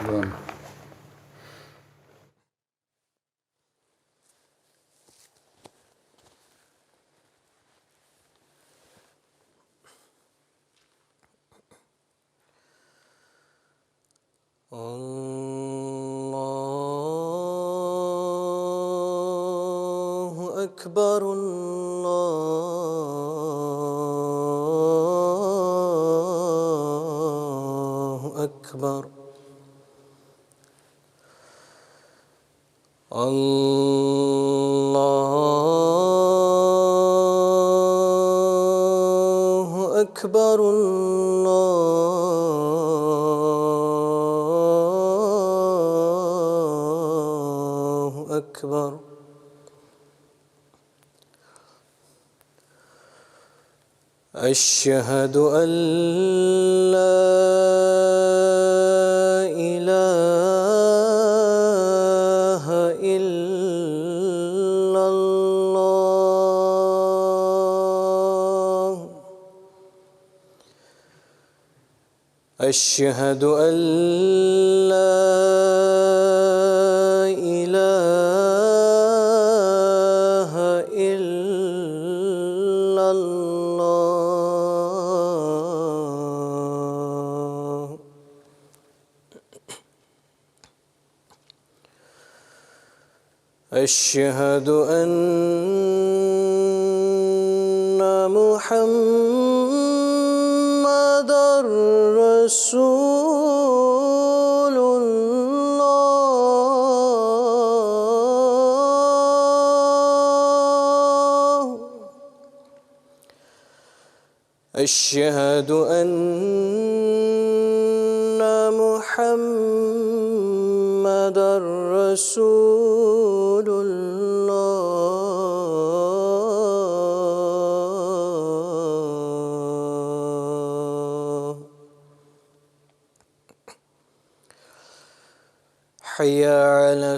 Done. الله أكبر الله أكبر الله أكبر الله أكبر أشهد أن لا إله إلا الله أشهد أن لا إله إلا الله أشهد أن محمدًا رسول الله أشهد أن محمدًا رسول الله حي على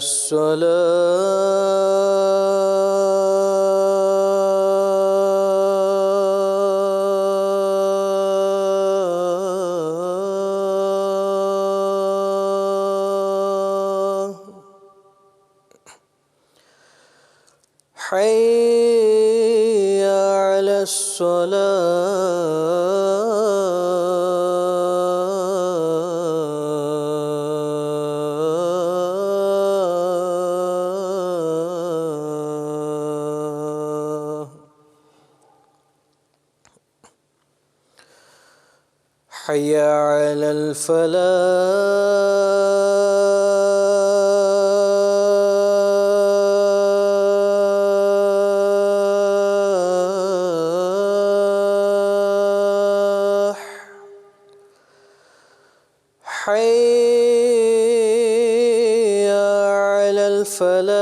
الصلاة حي على الصلاة حي على الفلاح حي على الفلاح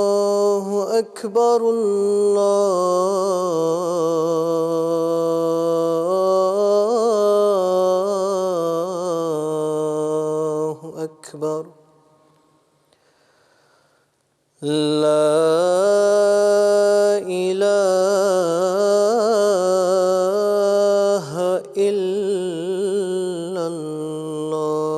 الله أكبر الله أكبر لا إله إلا الله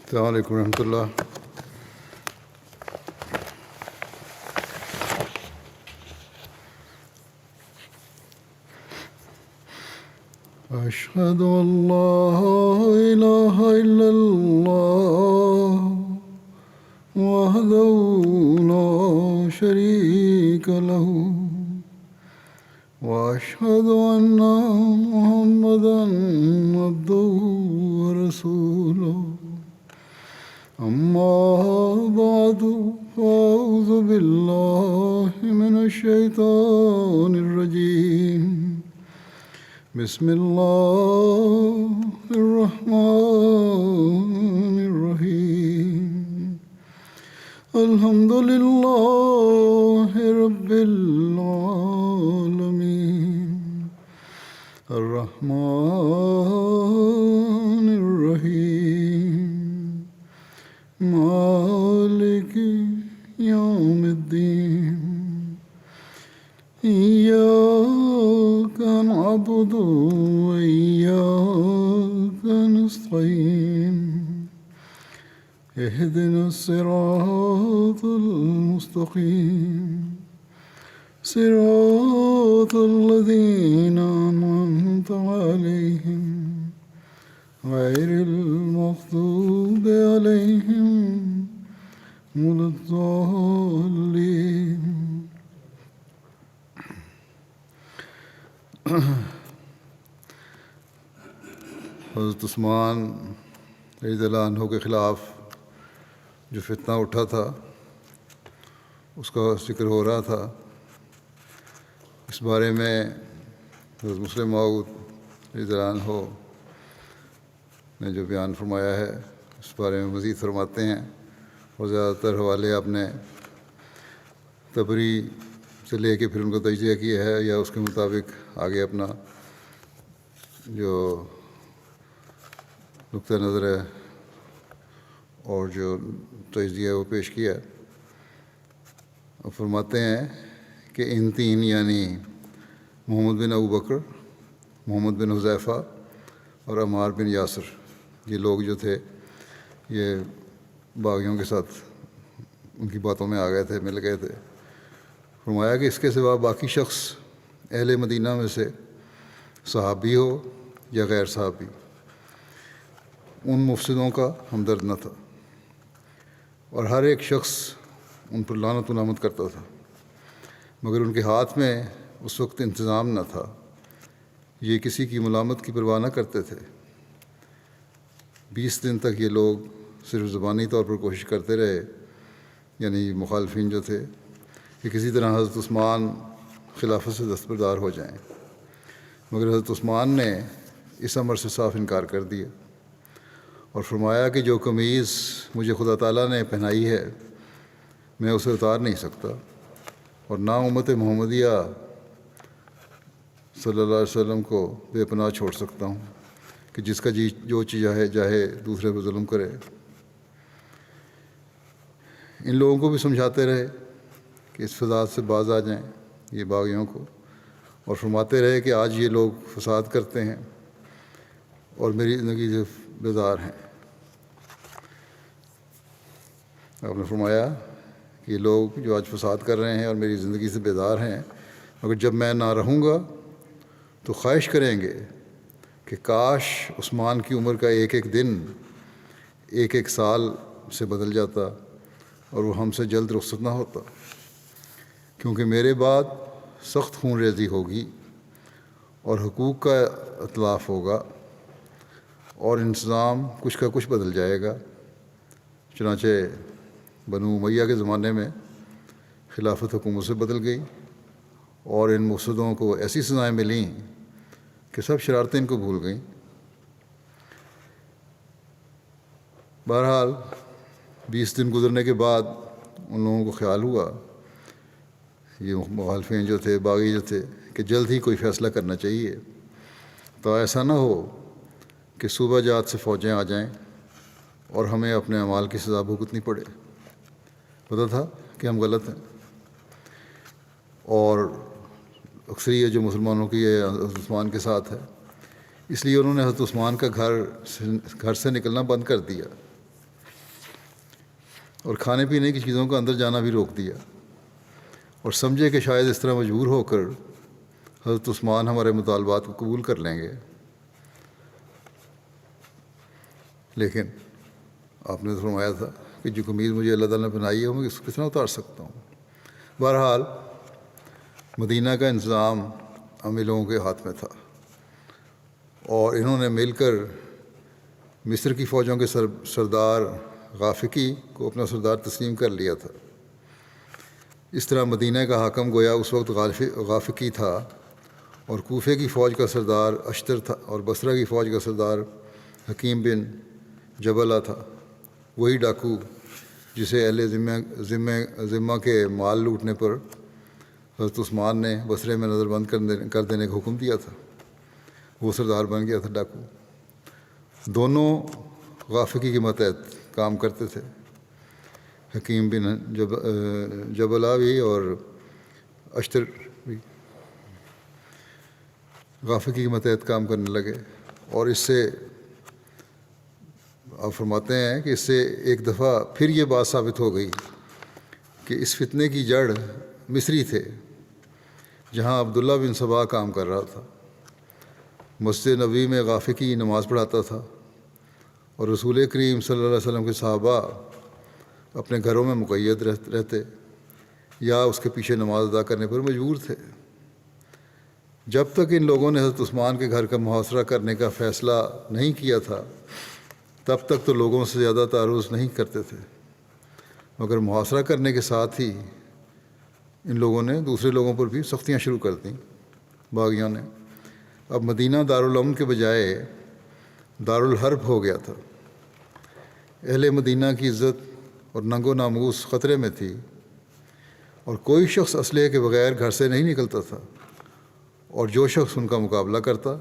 السلام علیکم ورحمۃ اللہ. أشهد أن لا إله إلا الله وحده لا شريك له وأشهد أن محمدًا عبده ورسوله. أما بعد فأعوذ بالله من الشيطان الرجيم. بسم الله الرحمن الرحيم الحمد لله رب العالمين الرحمن الرحيم مالك يوم الدين إياك نعبد وإياك نستعين اهدنا الصراط المستقيم صراط الذين أنعمت عليهم غير المغضوب عليهم ولا الضالين. حضرت عثمان رضی اللہ عنہ کے خلاف جو فتنہ اٹھا تھا اس کا ذکر ہو رہا تھا. اس بارے میں حضرت مسلم موعود رضی اللہ عنہ نے جو بیان فرمایا ہے اس بارے میں مزید فرماتے ہیں، اور زیادہ تر حوالے آپ نے تبری سے لے کے پھر ان کو تجزیہ کیا ہے یا اس کے مطابق آگے اپنا جو نقطہ نظر ہے اور جو تجزیہ وہ پیش کیا. اور فرماتے ہیں کہ ان تین یعنی محمد بن ابو بکر، محمد بن حذیفہ اور عمار بن یاسر، یہ لوگ جو تھے یہ باغیوں کے ساتھ ان کی باتوں میں آ گئے تھے، مل گئے تھے. فرمایا کہ اس کے سوا باقی شخص اہل مدینہ میں سے صحابی ہو یا غیر صحابی، ان مفسدوں کا ہمدرد نہ تھا، اور ہر ایک شخص ان پر لعنت و نامت کرتا تھا، مگر ان کے ہاتھ میں اس وقت انتظام نہ تھا. یہ کسی کی ملامت کی پرواہ نہ کرتے تھے. 20 دن تک یہ لوگ صرف زبانی طور پر کوشش کرتے رہے، یعنی مخالفین جو تھے، کہ کسی طرح حضرت عثمان خلافت سے دستبردار ہو جائیں، مگر حضرت عثمان نے اس امر سے صاف انکار کر دیا اور فرمایا کہ جو قمیض مجھے خدا تعالیٰ نے پہنائی ہے میں اسے اتار نہیں سکتا، اور نہ امت محمدیہ صلی اللہ علیہ وسلم کو بے پناہ چھوڑ سکتا ہوں کہ جس کا جو چاہے دوسرے پر ظلم کرے. ان لوگوں کو بھی سمجھاتے رہے کہ اس فساد سے باز آ جائیں، یہ باغیوں کو، اور فرماتے رہے کہ آج یہ لوگ فساد کرتے ہیں اور میری زندگی سے بیزار ہیں. آپ نے فرمایا کہ یہ لوگ جو آج فساد کر رہے ہیں اور میری زندگی سے بیزار ہیں، مگر جب میں نہ رہوں گا تو خواہش کریں گے کہ کاش عثمان کی عمر کا ایک ایک دن ایک ایک سال سے بدل جاتا اور وہ ہم سے جلد رخصت نہ ہوتا، کیونکہ میرے بعد سخت خون ریزی ہوگی اور حقوق کا اتلاف ہوگا اور انتظام کچھ کا کچھ بدل جائے گا. چنانچہ بنو امیہ کے زمانے میں خلافت حکومت سے بدل گئی اور ان مفسدوں کو ایسی سزائیں ملیں کہ سب شرارتیں ان کو بھول گئیں. بہرحال 20 دن گزرنے کے بعد ان لوگوں کو خیال ہوا، یہ مخالفین جو تھے، باغی جو تھے، کہ جلد ہی کوئی فیصلہ کرنا چاہیے، تو ایسا نہ ہو کہ صوبہ جات سے فوجیں آ جائیں اور ہمیں اپنے اعمال کی سزا بھگتنی پڑے. پتہ تھا کہ ہم غلط ہیں، اور اکثریت جو مسلمانوں کی ہے حضرت عثمان کے ساتھ ہے، اس لیے انہوں نے حضرت عثمان کا گھر سے نکلنا بند کر دیا اور کھانے پینے کی چیزوں کا اندر جانا بھی روک دیا، اور سمجھے کہ شاید اس طرح مجبور ہو کر حضرت عثمان ہمارے مطالبات کو قبول کر لیں گے. لیکن آپ نے فرمایا تھا کہ جو قمیض مجھے اللہ تعالیٰ نے بنائی ہے میں اس کو کس طرح اتار سکتا ہوں. بہرحال مدینہ کا انتظام عام لوگوں کے ہاتھ میں تھا، اور انہوں نے مل کر مصر کی فوجوں کے سردار غافقی کو اپنا سردار تسلیم کر لیا تھا. اس طرح مدینہ کا حاکم گویا اس وقت غافقی تھا، اور کوفے کی فوج کا سردار اشتر تھا، اور بصرہ کی فوج کا سردار حکیم بن جبلہ تھا، وہی ڈاکو جسے اہل ذمہ کے مال لوٹنے پر حضرت عثمان نے بصرے میں نظر بند کر دینے کا حکم دیا تھا، وہ سردار بن گیا تھا ڈاکو۔ دونوں غافقی کے ماتحت کام کرتے تھے، حکیم بن جبلہ بھی اور اشتر بھی غافقی کے ماتحت کام کرنے لگے، اور اس سے آپ فرماتے ہیں کہ اس سے ایک دفعہ پھر یہ بات ثابت ہو گئی کہ اس فتنے کی جڑ مصری تھے، جہاں عبداللہ بن سبا کام کر رہا تھا، مسجد نبوی میں غافقی نماز پڑھاتا تھا، اور رسول کریم صلی اللہ علیہ وسلم کے صحابہ اپنے گھروں میں مقید رہتے یا اس کے پیچھے نماز ادا کرنے پر مجبور تھے۔ جب تک ان لوگوں نے حضرت عثمان کے گھر کا محاصرہ کرنے کا فیصلہ نہیں کیا تھا، تب تک تو لوگوں سے زیادہ تعرض نہیں کرتے تھے، مگر محاصرہ کرنے کے ساتھ ہی ان لوگوں نے دوسرے لوگوں پر بھی سختیاں شروع کر دیں، باغیوں نے۔ اب مدینہ دارالامن کے بجائے دارالحرب ہو گیا تھا۔ اہل مدینہ کی عزت اور ننگ و ناموس خطرے میں تھی، اور کوئی شخص اسلحے کے بغیر گھر سے نہیں نکلتا تھا، اور جو شخص ان کا مقابلہ کرتا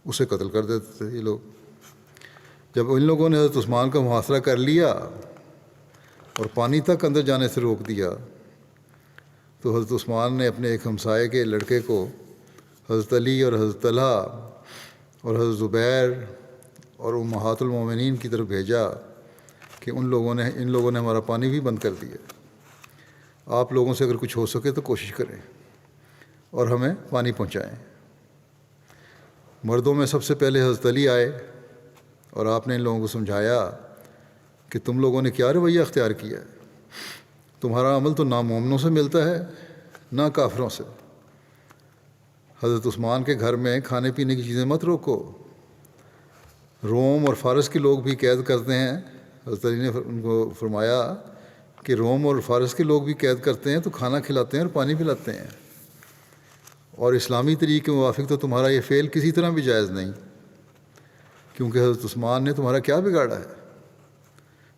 اسے قتل کر دیتے تھے یہ لوگ۔ جب ان لوگوں نے حضرت عثمان کا محاصرہ کر لیا اور پانی تک اندر جانے سے روک دیا، تو حضرت عثمان نے اپنے ایک ہمسائے کے لڑکے کو حضرت علی اور حضرت طلحہ اور حضرت زبیر اور امہات المومنین کی طرف بھیجا کہ ان لوگوں نے ہمارا پانی بھی بند کر دیا، آپ لوگوں سے اگر کچھ ہو سکے تو کوشش کریں اور ہمیں پانی پہنچائیں۔ مردوں میں سب سے پہلے حضرت علی آئے، اور آپ نے ان لوگوں کو سمجھایا کہ تم لوگوں نے کیا رویہ اختیار کیا ہے، تمہارا عمل تو نامومنوں سے ملتا ہے نہ کافروں سے۔ حضرت عثمان کے گھر میں کھانے پینے کی چیزیں مت روکو، روم اور فارس کے لوگ بھی قید کرتے ہیں۔ حضرت علی نے ان کو فرمایا کہ روم اور فارس کے لوگ بھی قید کرتے ہیں تو کھانا کھلاتے ہیں اور پانی پلاتے ہیں، اور اسلامی طریقے کے موافق تو تمہارا یہ فعل کسی طرح بھی جائز نہیں، کیونکہ حضرت عثمان نے تمہارا کیا بگاڑا ہے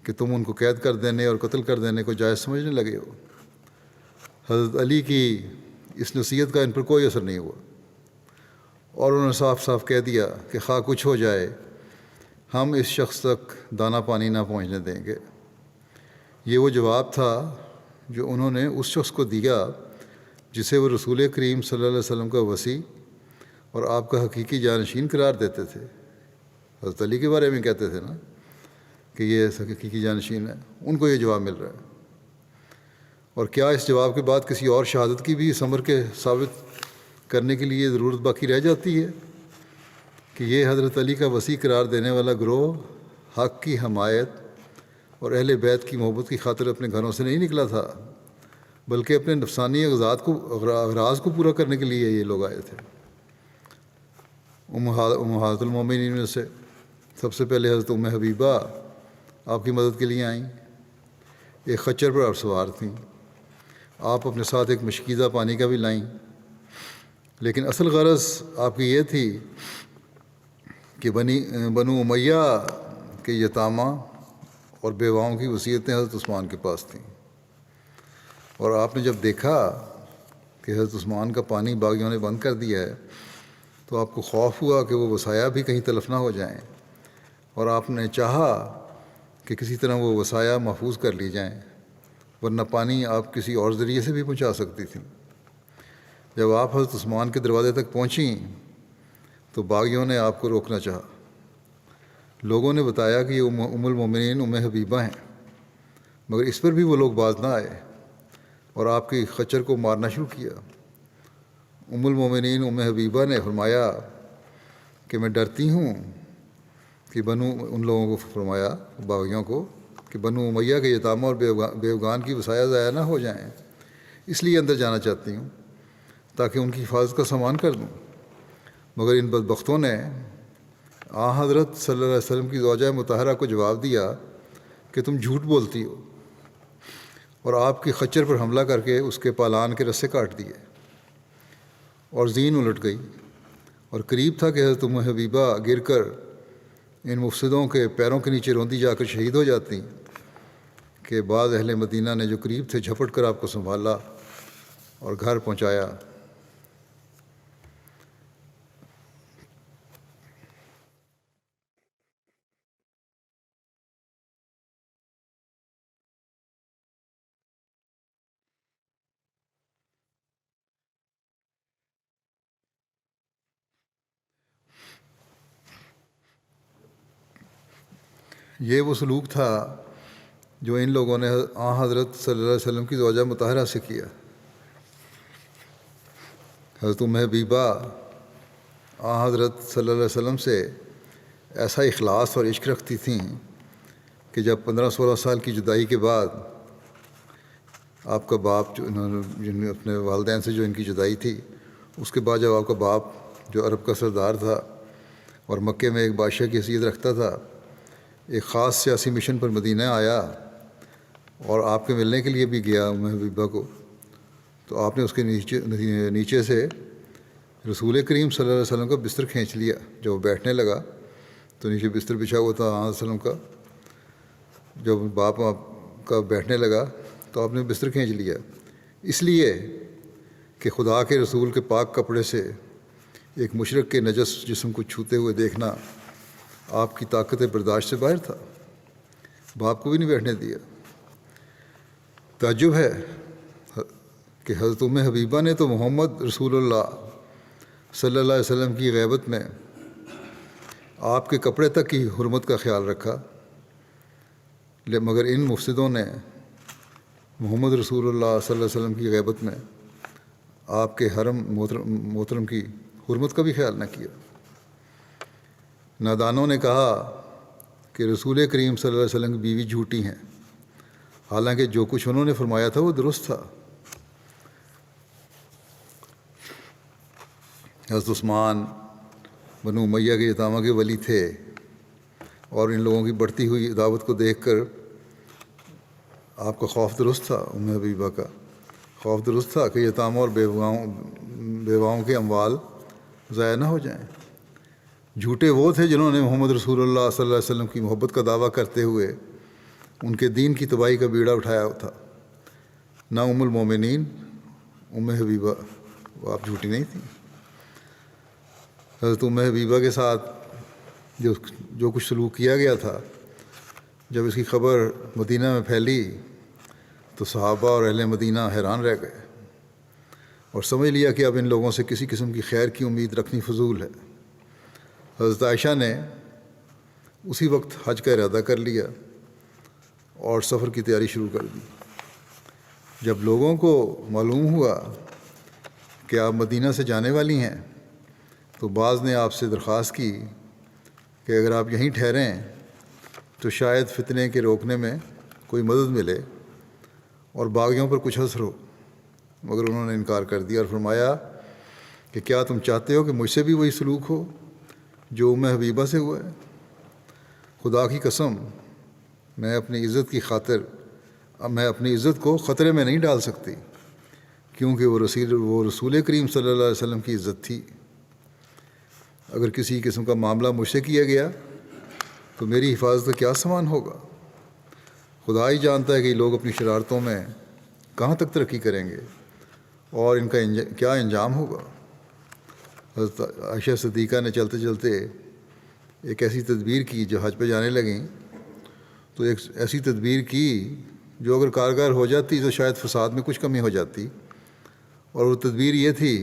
کہ تم ان کو قید کر دینے اور قتل کر دینے کو جائز سمجھنے لگے ہو۔ حضرت علی کی اس نصیحت کا ان پر کوئی اثر نہیں ہوا، اور انہوں نے صاف صاف کہہ دیا کہ خواہ کچھ ہو جائے ہم اس شخص تک دانہ پانی نہ پہنچنے دیں گے۔ یہ وہ جواب تھا جو انہوں نے اس شخص کو دیا جسے وہ رسول کریم صلی اللہ علیہ وسلم کا وصی اور آپ کا حقیقی جانشین قرار دیتے تھے۔ حضرت علی کے بارے میں کہتے تھے نا کہ یہ حقیقی جانشین ہے، ان کو یہ جواب مل رہا ہے۔ اور کیا اس جواب کے بعد کسی اور شہادت کی بھی ثمر کے ثابت کرنے کے لیے ضرورت باقی رہ جاتی ہے کہ یہ حضرت علی کا وصی قرار دینے والا گروہ حق کی حمایت اور اہل بیت کی محبت کی خاطر اپنے گھروں سے نہیں نکلا تھا، بلکہ اپنے نفسانی اغراض کو پورا کرنے کے لیے یہ لوگ آئے تھے۔ امہات المومنین میں سے سب سے پہلے حضرت ام حبیبہ آپ کی مدد کے لیے آئیں، ایک خچر پر آپ سوار تھیں، آپ اپنے ساتھ ایک مشکیزہ پانی کا بھی لائیں، لیکن اصل غرض آپ کی یہ تھی کہ بنو امیہ کے یتامہ اور بیواؤں کی وصیتیں حضرت عثمان کے پاس تھیں، اور آپ نے جب دیکھا کہ حضرت عثمان کا پانی باغیوں نے بند کر دیا ہے تو آپ کو خوف ہوا کہ وہ وصایا بھی کہیں تلف نہ ہو جائیں، اور آپ نے چاہا کہ کسی طرح وہ وصایا محفوظ کر لی جائیں، ورنہ پانی آپ کسی اور ذریعے سے بھی پہنچا سکتی تھیں۔ جب آپ حضرت عثمان کے دروازے تک پہنچیں تو باغیوں نے آپ کو روکنا چاہا۔ لوگوں نے بتایا کہ یہ ام المومنین ام حبیبہ ہیں، مگر اس پر بھی وہ لوگ باز نہ آئے اور آپ کی خچر کو مارنا شروع کیا۔ ام المومنین ام حبیبہ نے فرمایا کہ میں ڈرتی ہوں کہ ان لوگوں کو فرمایا باغیوں کو کہ بنو امیہ کے یتامہ اور بیوگان کی وصایا ضائع نہ ہو جائیں، اس لیے اندر جانا چاہتی ہوں تاکہ ان کی حفاظت کا سامان کر دوں، مگر ان بدبختوں نے حضرت صلی اللہ علیہ وسلم کی زوجہ مطہرہ کو جواب دیا کہ تم جھوٹ بولتی ہو، اور آپ کی خچر پر حملہ کر کے اس کے پالان کے رسے کاٹ دیے، اور زین الٹ گئی، اور قریب تھا کہ حضرت ام حبیبہ گر کر ان مفسدوں کے پیروں کے نیچے روندی جا کر شہید ہو جاتی، کہ بعض اہل مدینہ نے جو قریب تھے جھپٹ کر آپ کو سنبھالا اور گھر پہنچایا۔ یہ وہ سلوک تھا جو ان لوگوں نے حضرت صلی اللہ علیہ وسلم کی زوجہ مطہرہ سے کیا۔ حضرت ام حبیبہ حضرت صلی اللہ علیہ وسلم سے ایسا اخلاص اور عشق رکھتی تھیں کہ جب 15-16 سال کی جدائی کے بعد آپ کا باپ جو جن میں اپنے والدین سے جو ان کی جدائی تھی، اس کے بعد جب آپ کا باپ جو عرب کا سردار تھا اور مکے میں ایک بادشاہ کی حیثیت رکھتا تھا، ایک خاص سیاسی مشن پر مدینہ آیا اور آپ کے ملنے کے لیے بھی گیا ام حبیبہ کو، تو آپ نے اس کے نیچے سے رسول کریم صلی اللہ علیہ وسلم کا بستر کھینچ لیا۔ جب وہ بیٹھنے لگا تو نیچے بستر بچھا ہوا تھا علیہ وسلم کا، جب باپ کا بیٹھنے لگا تو آپ نے بستر کھینچ لیا، اس لیے کہ خدا کے رسول کے پاک کپڑے سے ایک مشرک کے نجس جسم کو چھوتے ہوئے دیکھنا آپ کی طاقت برداشت سے باہر تھا، باپ کو بھی نہیں بیٹھنے دیا۔ تعجب ہے کہ حضرت ام حبیبہ نے تو محمد رسول اللہ صلی اللہ علیہ وسلم کی غیبت میں آپ کے کپڑے تک کی حرمت کا خیال رکھا، مگر ان مفسدوں نے محمد رسول اللہ صلی اللہ علیہ وسلم کی غیبت میں آپ کے حرم محترم کی حرمت کا بھی خیال نہ کیا۔ نادانوں نے کہا کہ رسول کریم صلی اللہ علیہ وسلم کی بیوی جھوٹی ہیں، حالانکہ جو کچھ انہوں نے فرمایا تھا وہ درست تھا۔ حضرت عثمان بنو امیہ کے یتامہ کے ولی تھے، اور ان لوگوں کی بڑھتی ہوئی عداوت کو دیکھ کر آپ کا خوف درست تھا، ام حبیبہ کا خوف درست تھا کہ یتاموں اور بیواؤں کے اموال ضائع نہ ہو جائیں۔ جھوٹے وہ تھے جنہوں نے محمد رسول اللہ صلی اللہ علیہ وسلم کی محبت کا دعویٰ کرتے ہوئے ان کے دین کی تباہی کا بیڑا اٹھایا تھا۔ نہ ام المومنین ام حبیبہ، وہ آپ جھوٹی نہیں تھیں۔ حضرت ام حبیبہ کے ساتھ جو کچھ سلوک کیا گیا تھا، جب اس کی خبر مدینہ میں پھیلی تو صحابہ اور اہل مدینہ حیران رہ گئے اور سمجھ لیا کہ اب ان لوگوں سے کسی قسم کی خیر کی امید رکھنی فضول ہے۔ حضرت عائشہ نے اسی وقت حج کا ارادہ کر لیا اور سفر کی تیاری شروع کر دی۔ جب لوگوں کو معلوم ہوا کہ آپ مدینہ سے جانے والی ہیں تو بعض نے آپ سے درخواست کی کہ اگر آپ یہیں ٹھہریں تو شاید فتنے کے روکنے میں کوئی مدد ملے اور باغیوں پر کچھ اثر ہو، مگر انہوں نے انکار کر دیا اور فرمایا کہ کیا تم چاہتے ہو کہ مجھ سے بھی وہی سلوک ہو جو ام حبیبہ سے ہوا ہے؟ خدا کی قسم، میں اپنی عزت کو خطرے میں نہیں ڈال سکتی، کیونکہ وہ رسول کریم صلی اللہ علیہ وسلم کی عزت تھی۔ اگر کسی قسم کا معاملہ مجھ سے کیا گیا تو میری حفاظت کا کیا سامان ہوگا؟ خدا ہی جانتا ہے کہ یہ لوگ اپنی شرارتوں میں کہاں تک ترقی کریں گے اور ان کا کیا انجام ہوگا۔ حضرت عائشہ صدیقہ نے چلتے چلتے ایک ایسی تدبیر کی، جو حج پہ جانے لگیں تو ایک ایسی تدبیر کی جو اگر کارگر ہو جاتی تو شاید فساد میں کچھ کمی ہو جاتی، اور وہ تدبیر یہ تھی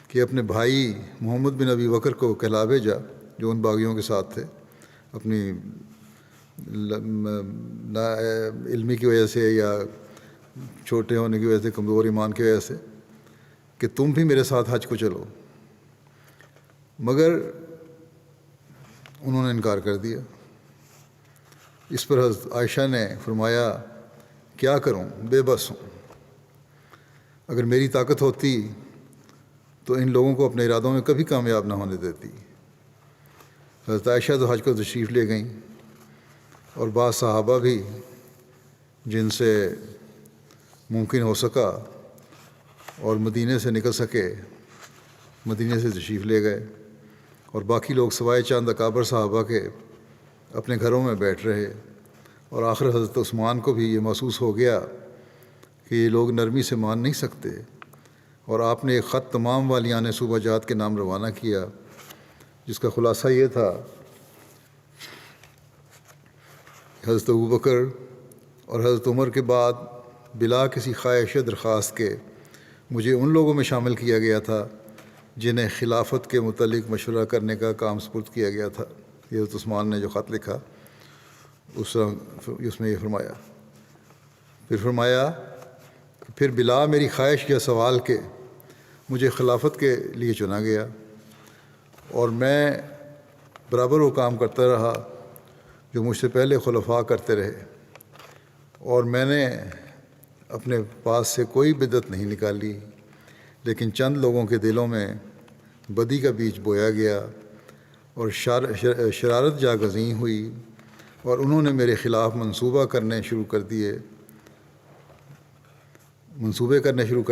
کہ اپنے بھائی محمد بن ابی بکر کو کہلا بھیجا جو ان باغیوں کے ساتھ تھے، اپنی علمی کی وجہ سے یا چھوٹے ہونے کی وجہ سے، کمزور ایمان کی وجہ سے، کہ تم بھی میرے ساتھ حج کو چلو، مگر انہوں نے انکار کر دیا۔ اس پر حضرت عائشہ نے فرمایا کیا کروں، بے بس ہوں، اگر میری طاقت ہوتی تو ان لوگوں کو اپنے ارادوں میں کبھی کامیاب نہ ہونے دیتی۔ حضرت عائشہ تو حج کو تشریف لے گئیں، اور بعض صحابہ بھی جن سے ممکن ہو سکا اور مدینے سے نکل سکے مدینے سے تشریف لے گئے، اور باقی لوگ سوائے چند اکابر صحابہ کے اپنے گھروں میں بیٹھ رہے، اور آخر حضرت عثمان کو بھی یہ محسوس ہو گیا کہ یہ لوگ نرمی سے مان نہیں سکتے، اور آپ نے ایک خط تمام والیان صوبہ جات کے نام روانہ کیا، جس کا خلاصہ یہ تھا: حضرت ابوبکر اور حضرت عمر کے بعد بلا کسی خواہش درخواست کے مجھے ان لوگوں میں شامل کیا گیا تھا جنہیں خلافت کے متعلق مشورہ کرنے کا کام سپرد کیا گیا تھا۔ یہ حضرت عثمان نے جو خط لکھا اس میں یہ فرمایا۔ پھر فرمایا کہ پھر بلا میری خواہش یا سوال کے مجھے خلافت کے لیے چنا گیا، اور میں برابر وہ کام کرتا رہا جو مجھ سے پہلے خلفاء کرتے رہے، اور میں نے اپنے پاس سے کوئی بدعت نہیں نکالی، لیکن چند لوگوں کے دلوں میں بدی کا بیج بویا گیا اور شرارت جاگزیں ہوئی، اور انہوں نے میرے خلاف منصوبے کرنے شروع کر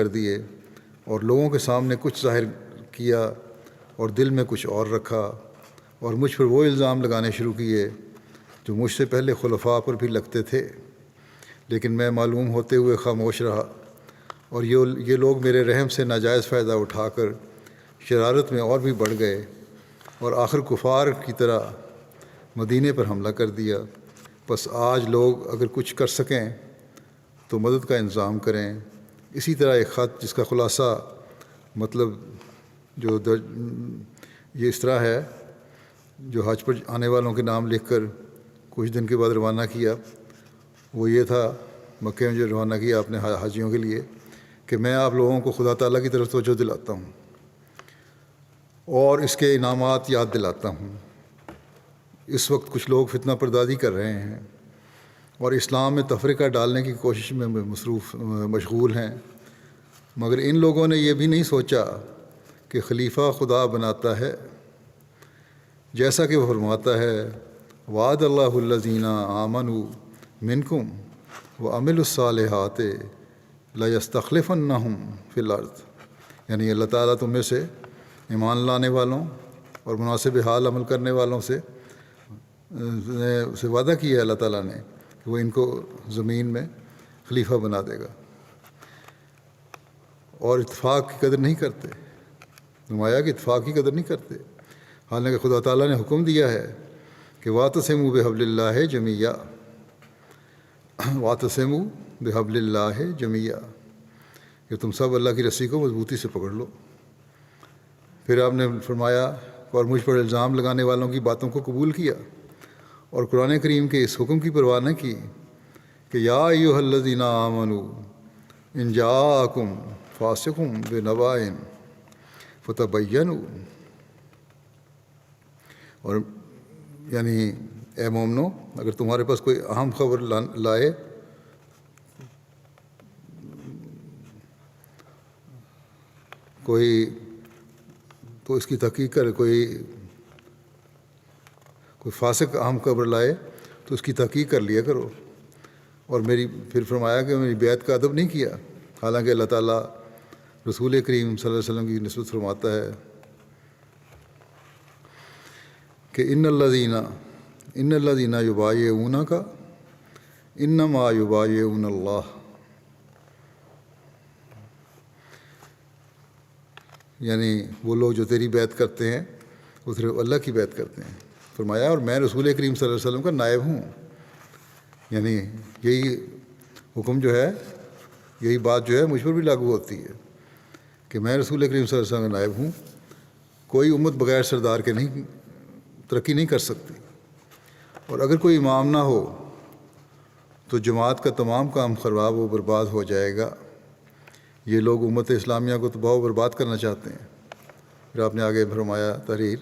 دیے اور لوگوں کے سامنے کچھ ظاہر کیا اور دل میں کچھ اور رکھا، اور مجھ پر وہ الزام لگانے شروع کیے جو مجھ سے پہلے خلفاء پر بھی لگتے تھے، لیکن میں معلوم ہوتے ہوئے خاموش رہا، اور یہ لوگ میرے رحم سے ناجائز فائدہ اٹھا کر شرارت میں اور بھی بڑھ گئے، اور آخر کفار کی طرح مدینے پر حملہ کر دیا۔ بس آج لوگ اگر کچھ کر سکیں تو مدد کا انتظام کریں۔ اسی طرح ایک خط جس کا خلاصہ مطلب یہ اس طرح ہے، جو حج پر آنے والوں کے نام لکھ کر کچھ دن کے بعد روانہ کیا، وہ یہ تھا، مکے میں جو روانہ کیا اپنے حاجیوں کے لیے، کہ میں آپ لوگوں کو خدا تعالیٰ کی طرف توجہ دلاتا ہوں اور اس کے انعامات یاد دلاتا ہوں۔ اس وقت کچھ لوگ فتنہ پردازی کر رہے ہیں اور اسلام میں تفرقہ ڈالنے کی کوشش میں مشغول ہیں، مگر ان لوگوں نے یہ بھی نہیں سوچا کہ خلیفہ خدا بناتا ہے، جیسا کہ وہ فرماتا ہے: وعد اللہ الذین آمنوا منکم وعملوا الصالحات لیستخلفنہم فی الارض، یعنی اللہ تعالیٰ تم میں سے ایمان لانے والوں اور مناسب حال عمل کرنے والوں سے وعدہ کیا ہے اللہ تعالیٰ نے کہ وہ ان کو زمین میں خلیفہ بنا دے گا، اور اتفاق کی قدر نہیں کرتے۔ نمایا کہ اتفاق کی قدر نہیں کرتے، حالانکہ خدا تعالیٰ نے حکم دیا ہے کہ واعتصموا بحبل اللہ جمیعا، واعتصموا بحبل اللہ جمیعا، کہ تم سب اللہ کی رسی کو مضبوطی سے پکڑ لو۔ پھر آپ نے فرمایا اور مجھ پر الزام لگانے والوں کی باتوں کو قبول کیا اور قرآن کریم کے اس حکم کی پرواہ نہ کی کہ یا ایھا الذین آمنوا ان جاءکم فاسق بنبأ فتبینوا، اور یعنی اے مومنو، اگر تمہارے پاس کوئی اہم خبر لائے کوئی تو اس کی تحقیق کرے، کوئی فاسق اہم خبر لائے تو اس کی تحقیق کر لیا کرو۔ اور پھر فرمایا کہ میری بیعت کا ادب نہیں کیا، حالانکہ اللہ تعالیٰ رسول کریم صلی اللہ علیہ وسلم کی نسبت فرماتا ہے کہ ان الذین یبایعونک انما یبایعون اللہ، یعنی وہ لوگ جو تیری بیعت کرتے ہیں وہ صرف اللہ کی بیعت کرتے ہیں۔ فرمایا اور میں رسول کریم صلی اللہ علیہ وسلم کا نائب ہوں، یعنی یہی حکم جو ہے، یہی بات جو ہے مجھ پر بھی لاگو ہوتی ہے کہ میں رسول کریم صلی اللہ علیہ وسلم کا نائب ہوں۔ کوئی امت بغیر سردار کے ترقی نہیں کر سکتی، اور اگر کوئی امام نہ ہو تو جماعت کا تمام کام خراب و برباد ہو جائے گا۔ یہ لوگ امت اسلامیہ کو تباہ و برباد کرنا چاہتے ہیں۔ پھر آپ نے آگے فرمایا تحریر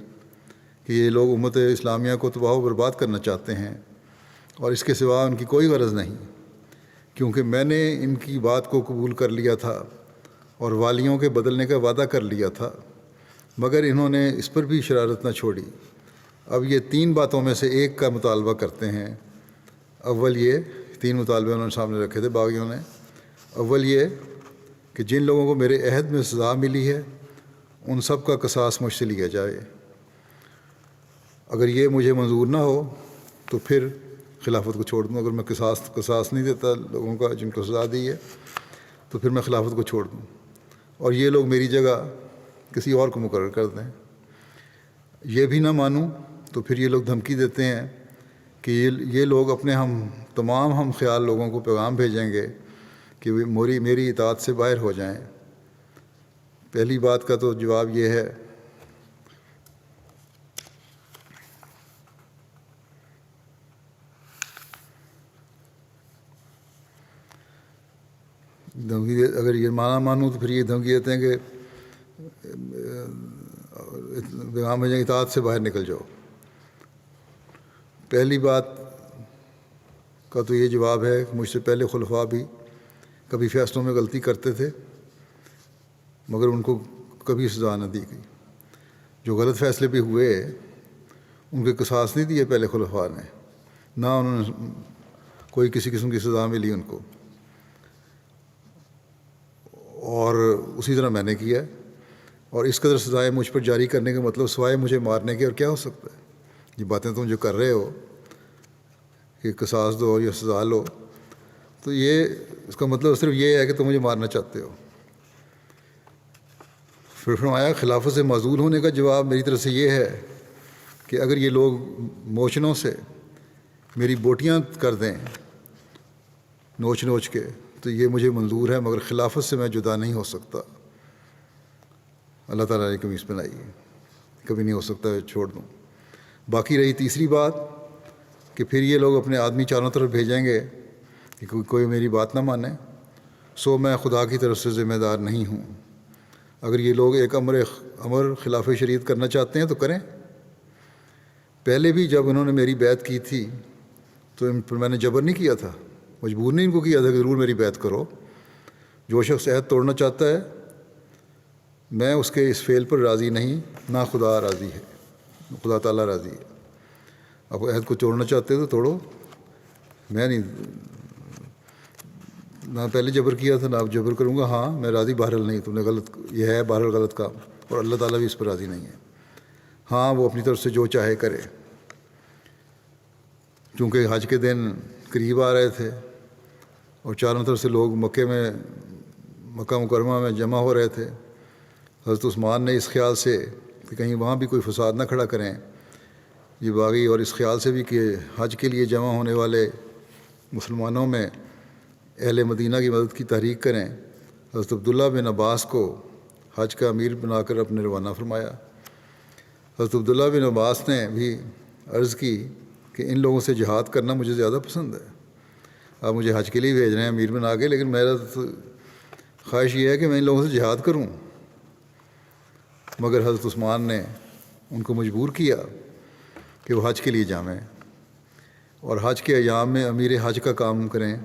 کہ یہ لوگ امت اسلامیہ کو تباہ و برباد کرنا چاہتے ہیں، اور اس کے سوا ان کی کوئی غرض نہیں، کیونکہ میں نے ان کی بات کو قبول کر لیا تھا اور والیوں کے بدلنے کا وعدہ کر لیا تھا، مگر انہوں نے اس پر بھی شرارت نہ چھوڑی۔ اب یہ 3 باتوں میں سے ایک کا مطالبہ کرتے ہیں۔ اول یہ 3 مطالبے انہوں نے سامنے رکھے تھے باغیوں نے۔ اول یہ کہ جن لوگوں کو میرے عہد میں سزا ملی ہے ان سب کا قصاص مجھ سے لیا جائے۔ اگر یہ مجھے منظور نہ ہو تو پھر خلافت کو چھوڑ دوں۔ اگر میں قصاص نہیں دیتا لوگوں کا جن کو سزا دی ہے تو پھر میں خلافت کو چھوڑ دوں اور یہ لوگ میری جگہ کسی اور کو مقرر کر دیں۔ یہ بھی نہ مانوں تو پھر یہ لوگ دھمکی دیتے ہیں کہ یہ لوگ اپنے تمام ہم خیال لوگوں کو پیغام بھیجیں گے کہ وہ میری اطاعت سے باہر ہو جائیں۔ پہلی بات کا تو جواب یہ ہے اگر یہ مانوں تو پھر یہ دھمکی دیتے ہیں کہ پیغام بھیجیں اطاعت سے باہر نکل جاؤ۔ پہلی بات کا تو یہ جواب ہے کہ مجھ سے پہلے خلفاء بھی کبھی فیصلوں میں غلطی کرتے تھے مگر ان کو کبھی سزا نہ دی گئی۔ جو غلط فیصلے بھی ہوئے ان کے قصاص نہیں دیے پہلے خلفاء نے، نہ انہوں نے کوئی کسی قسم کی سزا ملی ان کو، اور اسی طرح میں نے کیا۔ اور اس قدر سزائیں مجھ پر جاری کرنے کا مطلب سوائے مجھے مارنے کے اور کیا ہو سکتا ہے؟ یہ باتیں تم جو کر رہے ہو کہ قصاص دو یا سزا لو، تو یہ اس کا مطلب صرف یہ ہے کہ تم مجھے مارنا چاہتے ہو۔ پھر فرمایا خلافت سے معزول ہونے کا جواب میری طرف سے یہ ہے کہ اگر یہ لوگ موچنوں سے میری بوٹیاں کر دیں نوچ کے تو یہ مجھے منظور ہے، مگر خلافت سے میں جدا نہیں ہو سکتا۔ اللہ تعالیٰ نے قمیص بنائی ہے، کبھی نہیں ہو سکتا چھوڑ دوں۔ باقی رہی تیسری بات کہ پھر یہ لوگ اپنے آدمی چاروں طرف بھیجیں گے کہ کوئی میری بات نہ مانے، سو میں خدا کی طرف سے ذمہ دار نہیں ہوں۔ اگر یہ لوگ ایک امر خلاف شریعت کرنا چاہتے ہیں تو کریں۔ پہلے بھی جب انہوں نے میری بیعت کی تھی تو ان پر میں نے جبر نہیں کیا تھا، مجبور نہیں ان کو کیا تھا کہ ضرور میری بیعت کرو۔ جو شخص عہد توڑنا چاہتا ہے میں اس کے اس فعل پر راضی نہیں، نہ خدا راضی ہے، خدا تعالیٰ راضی ہے۔ اب عہد کو توڑنا چاہتے تو توڑو، میں نہیں، نہ پہلے جبر کیا تھا نہ اب جبر کروں گا۔ ہاں میں راضی بہرحال نہیں، تم نے غلط، یہ ہے بہرحال غلط کام، اور اللہ تعالیٰ بھی اس پر راضی نہیں ہے۔ ہاں وہ اپنی طرف سے جو چاہے کرے۔ چونکہ حج کے دن قریب آ رہے تھے اور چاروں طرف سے لوگ مکہ مکرمہ میں جمع ہو رہے تھے، حضرت عثمان نے اس خیال سے کہ کہیں وہاں بھی کوئی فساد نہ کھڑا کریں یہ باغی، اور اس خیال سے بھی کہ حج کے لیے جمع ہونے والے مسلمانوں میں اہل مدینہ کی مدد کی تحریک کریں، حضرت عبداللہ بن عباس کو حج کا امیر بنا کر اپنے روانہ فرمایا۔ حضرت عبداللہ بن عباس نے بھی عرض کی کہ ان لوگوں سے جہاد کرنا مجھے زیادہ پسند ہے۔ آپ مجھے حج کے لیے بھیج رہے ہیں امیر بنا کے، لیکن میرا تو خواہش یہ ہے کہ میں ان لوگوں سے جہاد کروں۔ مگر حضرت عثمان نے ان کو مجبور کیا کہ وہ حج کے لیے جائیں اور حج کے ایام میں امیر حج کا کام کریں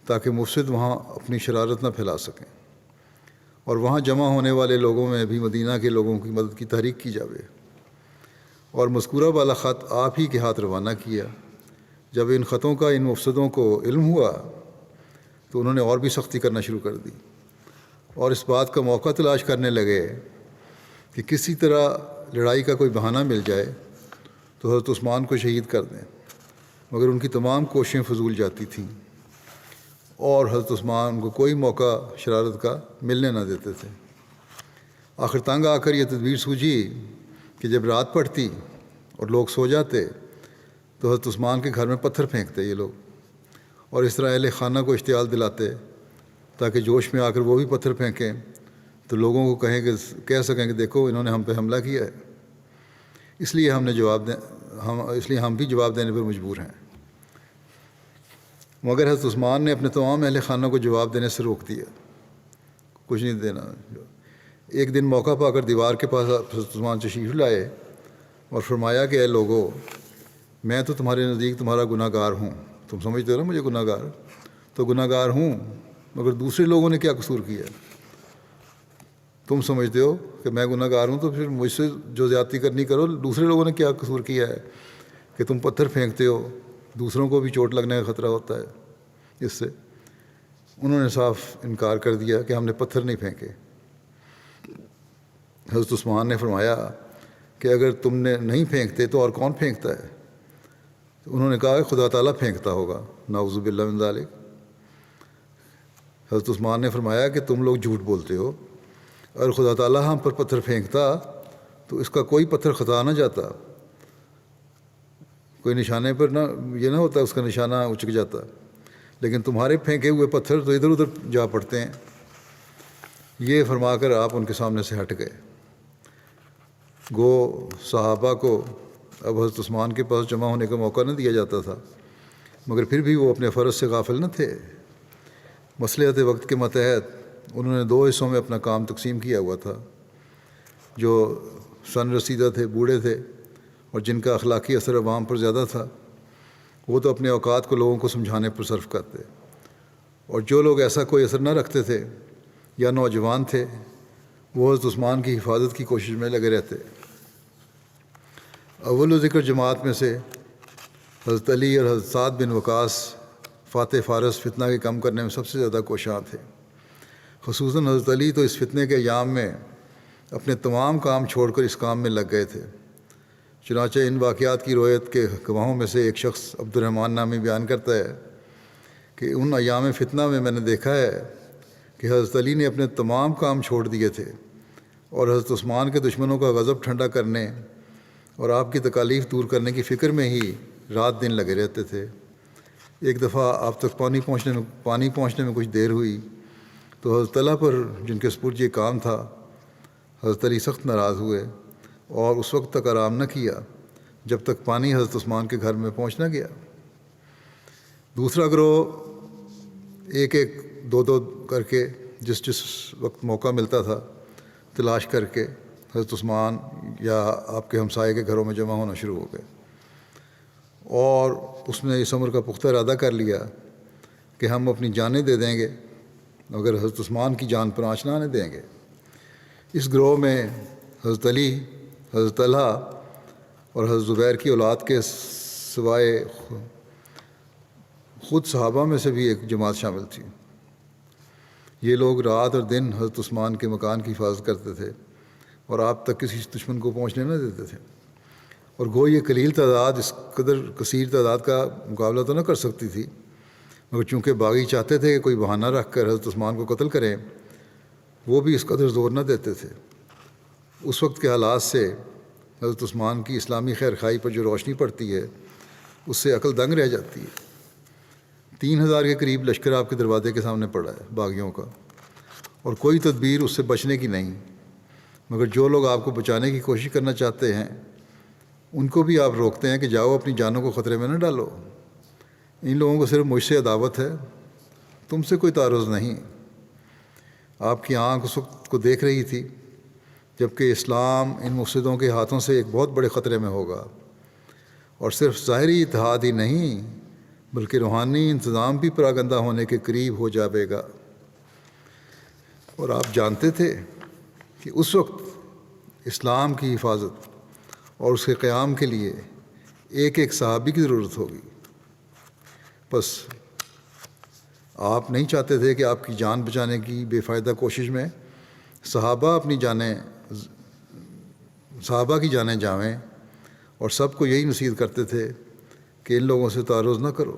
تاکہ مفسد وہاں اپنی شرارت نہ پھیلا سکیں، اور وہاں جمع ہونے والے لوگوں میں بھی مدینہ کے لوگوں کی مدد کی تحریک کی جاوے۔ اور مذکورہ والا خط آپ ہی کے ہاتھ روانہ کیا۔ جب ان خطوں کا ان مفسدوں کو علم ہوا تو انہوں نے اور بھی سختی کرنا شروع کر دی اور اس بات کا موقع تلاش کرنے لگے کہ کسی طرح لڑائی کا کوئی بہانہ مل جائے تو حضرت عثمان کو شہید کر دیں، مگر ان کی تمام کوششیں فضول جاتی تھیں اور حضرت عثمان کو کوئی موقع شرارت کا ملنے نہ دیتے تھے۔ آخر تنگ آ کر یہ تدبیر سوجھی کہ جب رات پڑتی اور لوگ سو جاتے تو حضرت عثمان کے گھر میں پتھر پھینکتے یہ لوگ، اور اس طرح اہل خانہ کو اشتعال دلاتے تاکہ جوش میں آ کر وہ بھی پتھر پھینکیں تو لوگوں کو کہہ سکیں کہ دیکھو انہوں نے ہم پہ حملہ کیا ہے۔ اس لیے ہم بھی جواب دینے پر مجبور ہیں۔ مگر حضرت عثمان نے اپنے تمام اہل خانہ کو جواب دینے سے روک دیا، کچھ نہیں دینا۔ ایک دن موقع پا کر دیوار کے پاس حضرت عثمان تشریف لائے اور فرمایا کہ اے لوگو، میں تو تمہارے نزدیک تمہارا گناہ گار ہوں، تم سمجھتے ہو نا مجھے گناہ گار، تو گناہ گار ہوں، مگر دوسرے لوگوں نے کیا قصور کیا؟ تم سمجھتے ہو کہ میں گناہ گار ہوں تو پھر مجھ سے جو زیادتی کرنی کرو، دوسرے لوگوں نے کیا قصور کیا ہے کہ تم پتھر پھینکتے ہو، دوسروں کو بھی چوٹ لگنے کا خطرہ ہوتا ہے اس سے۔ انہوں نے صاف انکار کر دیا کہ ہم نے پتھر نہیں پھینکے۔ حضرت عثمان نے فرمایا کہ اگر تم نے نہیں پھینکتے تو اور کون پھینکتا ہے؟ تو انہوں نے کہا کہ خدا تعالیٰ پھینکتا ہوگا، نعوذ باللہ من ذالک۔ حضرت عثمان نے فرمایا کہ تم لوگ جھوٹ بولتے ہو، اگر خدا تعالیٰ ہم پر پتھر پھینکتا تو اس کا کوئی پتھر خطا نہ جاتا، کوئی نشانے پر نہ یہ نہ ہوتا اس کا نشانہ اچک جاتا، لیکن تمہارے پھینکے ہوئے پتھر تو ادھر ادھر جا پڑتے ہیں۔ یہ فرما کر آپ ان کے سامنے سے ہٹ گئے۔ گو صحابہ کو اب حضرت عثمان کے پاس جمع ہونے کا موقع نہ دیا جاتا تھا، مگر پھر بھی وہ اپنے فرض سے غافل نہ تھے۔ مصلحت وقت کے ماتحت انہوں نے 2 حصوں میں اپنا کام تقسیم کیا ہوا تھا۔ جو سن رسیدہ تھے، بوڑھے تھے، اور جن کا اخلاقی اثر عوام پر زیادہ تھا، وہ تو اپنے اوقات کو لوگوں کو سمجھانے پر صرف کرتے، اور جو لوگ ایسا کوئی اثر نہ رکھتے تھے یا نوجوان تھے، وہ حضرت عثمان کی حفاظت کی کوشش میں لگے رہتے۔ اول ذکر جماعت میں سے حضرت علی اور حضرت سعد بن وقاص فاتح فارس فتنہ کے کم کرنے میں سب سے زیادہ کوشاں تھے۔ خصوصاً حضرت علی تو اس فتنے کے ایام میں اپنے تمام کام چھوڑ کر اس کام میں لگ گئے تھے۔ چنانچہ ان واقعات کی روایت کے گواہوں میں سے ایک شخص عبد الرحمن نامی بیان کرتا ہے کہ ان ایام فتنہ میں میں نے دیکھا ہے کہ حضرت علی نے اپنے تمام کام چھوڑ دیے تھے اور حضرت عثمان کے دشمنوں کا غضب ٹھنڈا کرنے اور آپ کی تکالیف دور کرنے کی فکر میں ہی رات دن لگے رہتے تھے۔ ایک دفعہ آپ تک پانی پہنچنے میں کچھ دیر ہوئی تو حضرت طلحہ پر جن کے سپرد یہ کام تھا، حضرت علی سخت ناراض ہوئے اور اس وقت تک آرام نہ کیا جب تک پانی حضرت عثمان کے گھر میں پہنچ نہ گیا۔ دوسرا گروہ ایک دو کر کے جس وقت موقع ملتا تھا تلاش کر کے حضرت عثمان یا آپ کے ہمسائے کے گھروں میں جمع ہونا شروع ہو گئے، اور اس نے اس امر کا پختہ ارادہ کر لیا کہ ہم اپنی جانیں دے دیں گے مگر حضرت عثمان کی جان پر آنچ نہ آنے دیں گے۔ اس گروہ میں حضرت علی، حضرت طلحہ اور حضرت زبیر کی اولاد کے سوائے خود صحابہ میں سے بھی ایک جماعت شامل تھی۔ یہ لوگ رات اور دن حضرت عثمان کے مکان کی حفاظت کرتے تھے اور آپ تک کسی دشمن کو پہنچنے نہ دیتے تھے، اور گو یہ قلیل تعداد اس قدر کثیر تعداد کا مقابلہ تو نہ کر سکتی تھی، مگر چونکہ باغی چاہتے تھے کہ کوئی بہانہ رکھ کر حضرت عثمان کو قتل کریں، وہ بھی اس قدر زور نہ دیتے تھے۔ اس وقت کے حالات سے حضرت عثمان کی اسلامی خیر خواہی پر جو روشنی پڑتی ہے اس سے عقل دنگ رہ جاتی ہے۔ 3000 کے قریب لشکر آپ کے دروازے کے سامنے پڑا ہے باغیوں کا، اور کوئی تدبیر اس سے بچنے کی نہیں، مگر جو لوگ آپ کو بچانے کی کوشش کرنا چاہتے ہیں ان کو بھی آپ روکتے ہیں کہ جاؤ اپنی جانوں کو خطرے میں نہ ڈالو، ان لوگوں کو صرف مجھ سے عداوت ہے، تم سے کوئی تعارض نہیں۔ آپ کی آنکھ اس وقت کو دیکھ رہی تھی جبکہ اسلام ان مفسدوں کے ہاتھوں سے ایک بہت بڑے خطرے میں ہوگا، اور صرف ظاہری اتحاد ہی نہیں بلکہ روحانی انتظام بھی پراگندہ ہونے کے قریب ہو جائے گا۔ اور آپ جانتے تھے کہ اس وقت اسلام کی حفاظت اور اس کے قیام کے لیے ایک ایک صحابی کی ضرورت ہوگی۔ بس آپ نہیں چاہتے تھے کہ آپ کی جان بچانے کی بے فائدہ کوشش میں صحابہ کی جانیں جائیں، اور سب کو یہی نصیحت کرتے تھے کہ ان لوگوں سے تعارض نہ کرو،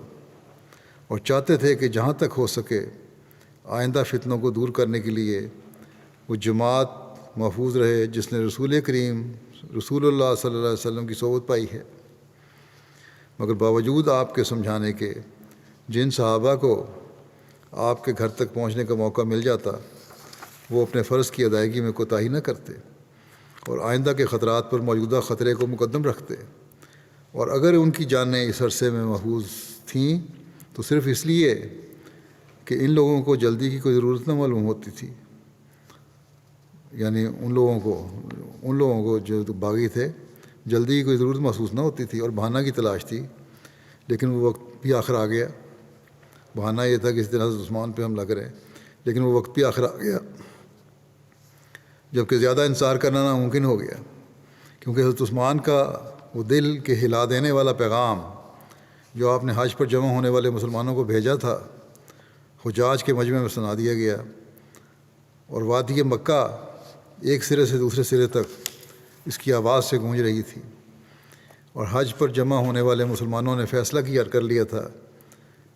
اور چاہتے تھے کہ جہاں تک ہو سکے آئندہ فتنوں کو دور کرنے کے لیے وہ جماعت محفوظ رہے جس نے رسول کریم رسول اللہ صلی اللہ علیہ وسلم کی صحبت پائی ہے۔ مگر باوجود آپ کے سمجھانے کے جن صحابہ کو آپ کے گھر تک پہنچنے کا موقع مل جاتا وہ اپنے فرض کی ادائیگی میں کوتاہی نہ کرتے اور آئندہ کے خطرات پر موجودہ خطرے کو مقدم رکھتے، اور اگر ان کی جانیں اس عرصے میں محفوظ تھیں تو صرف اس لیے کہ ان لوگوں کو جلدی کی کوئی ضرورت نہ معلوم ہوتی تھی، یعنی ان لوگوں کو جو باغی تھے جلدی کی کوئی ضرورت محسوس نہ ہوتی تھی اور بہانہ کی تلاش تھی، لیکن وہ وقت بھی آخر آ گیا۔ بہانہ یہ تھا کہ اس طرح حضرت عثمان پہ حملہ کریں، لیکن وہ وقت بھی آخر آ گیا جب کہ زیادہ انتظار کرنا ناممکن ہو گیا، کیونکہ حضرت عثمان کا وہ دل کے ہلا دینے والا پیغام جو آپ نے حج پر جمع ہونے والے مسلمانوں کو بھیجا تھا حجاج کے مجمع میں سنا دیا گیا، اور وادی مکہ ایک سرے سے دوسرے سرے تک اس کی آواز سے گونج رہی تھی، اور حج پر جمع ہونے والے مسلمانوں نے فیصلہ کر لیا تھا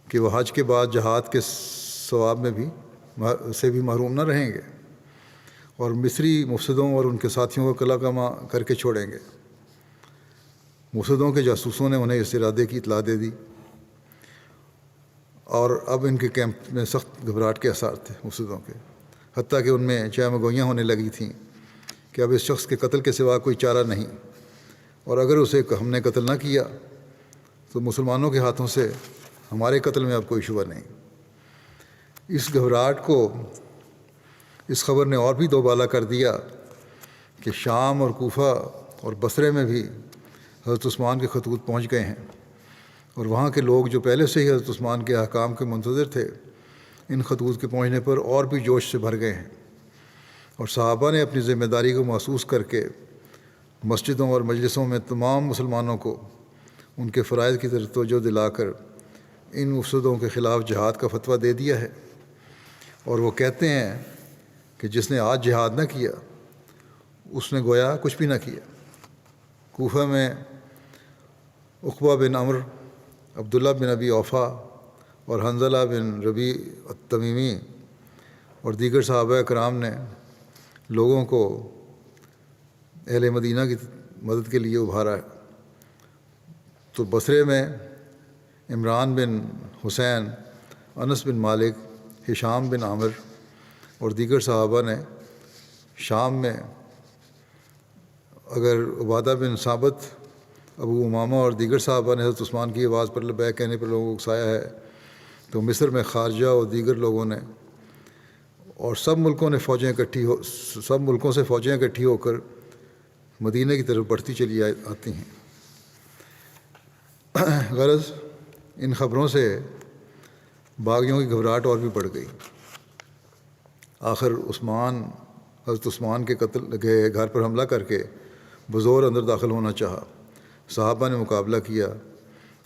کہ وہ حج کے بعد جہاد کے ثواب میں بھی محروم نہ رہیں گے، اور مصری مفسدوں اور ان کے ساتھیوں کو قلع کما کر کے چھوڑیں گے۔ مفسدوں کے جاسوسوں نے انہیں اس ارادے کی اطلاع دے دی، اور اب ان کے کیمپ میں سخت گھبراہٹ کے آثار تھے مفسدوں کے، حتیٰ کہ ان میں چہمگوئیاں ہونے لگی تھیں کہ اب اس شخص کے قتل کے سوا کوئی چارہ نہیں، اور اگر اسے ہم نے قتل نہ کیا تو مسلمانوں کے ہاتھوں سے ہمارے قتل میں اب کوئی شبہ نہیں۔ اس گھبراہٹ کو اس خبر نے اور بھی دوبالا کر دیا کہ شام اور کوفہ اور بصرے میں بھی حضرت عثمان کے خطوط پہنچ گئے ہیں، اور وہاں کے لوگ جو پہلے سے ہی حضرت عثمان کے احکام کے منتظر تھے، ان خطوط کے پہنچنے پر اور بھی جوش سے بھر گئے ہیں، اور صحابہ نے اپنی ذمہ داری کو محسوس کر کے مسجدوں اور مجلسوں میں تمام مسلمانوں کو ان کے فرائض کی طرف توجہ دلا کر ان مفسدوں کے خلاف جہاد کا فتویٰ دے دیا ہے، اور وہ کہتے ہیں کہ جس نے آج جہاد نہ کیا اس نے گویا کچھ بھی نہ کیا۔ کوفہ میں عقبہ بن عمرو، عبداللہ بن ابی اوفا اور حنظلہ بن ربیع التمیمی اور دیگر صحابہ کرام نے لوگوں کو اہل مدینہ کی مدد کے لیے ابھارا ہے، تو بصرے میں عمران بن حسین، انس بن مالک، ہشام بن عامر اور دیگر صحابہ نے، شام میں اگر عبادہ بن ثابت، ابو امامہ اور دیگر صحابہ نے حضرت عثمان کی آواز پر لبیک کہنے پر لوگوں کو اکسایا ہے، تو مصر میں خارجہ اور دیگر لوگوں نے اور سب ملکوں سے فوجیں اکٹھی ہو کر مدینہ کی طرف بڑھتی چلی آتی ہیں۔ غرض ان خبروں سے باغیوں کی گھبراہٹ اور بھی بڑھ گئی۔ آخر حضرت عثمان کے گھر پر حملہ کر کے بزور اندر داخل ہونا چاہا۔ صحابہ نے مقابلہ کیا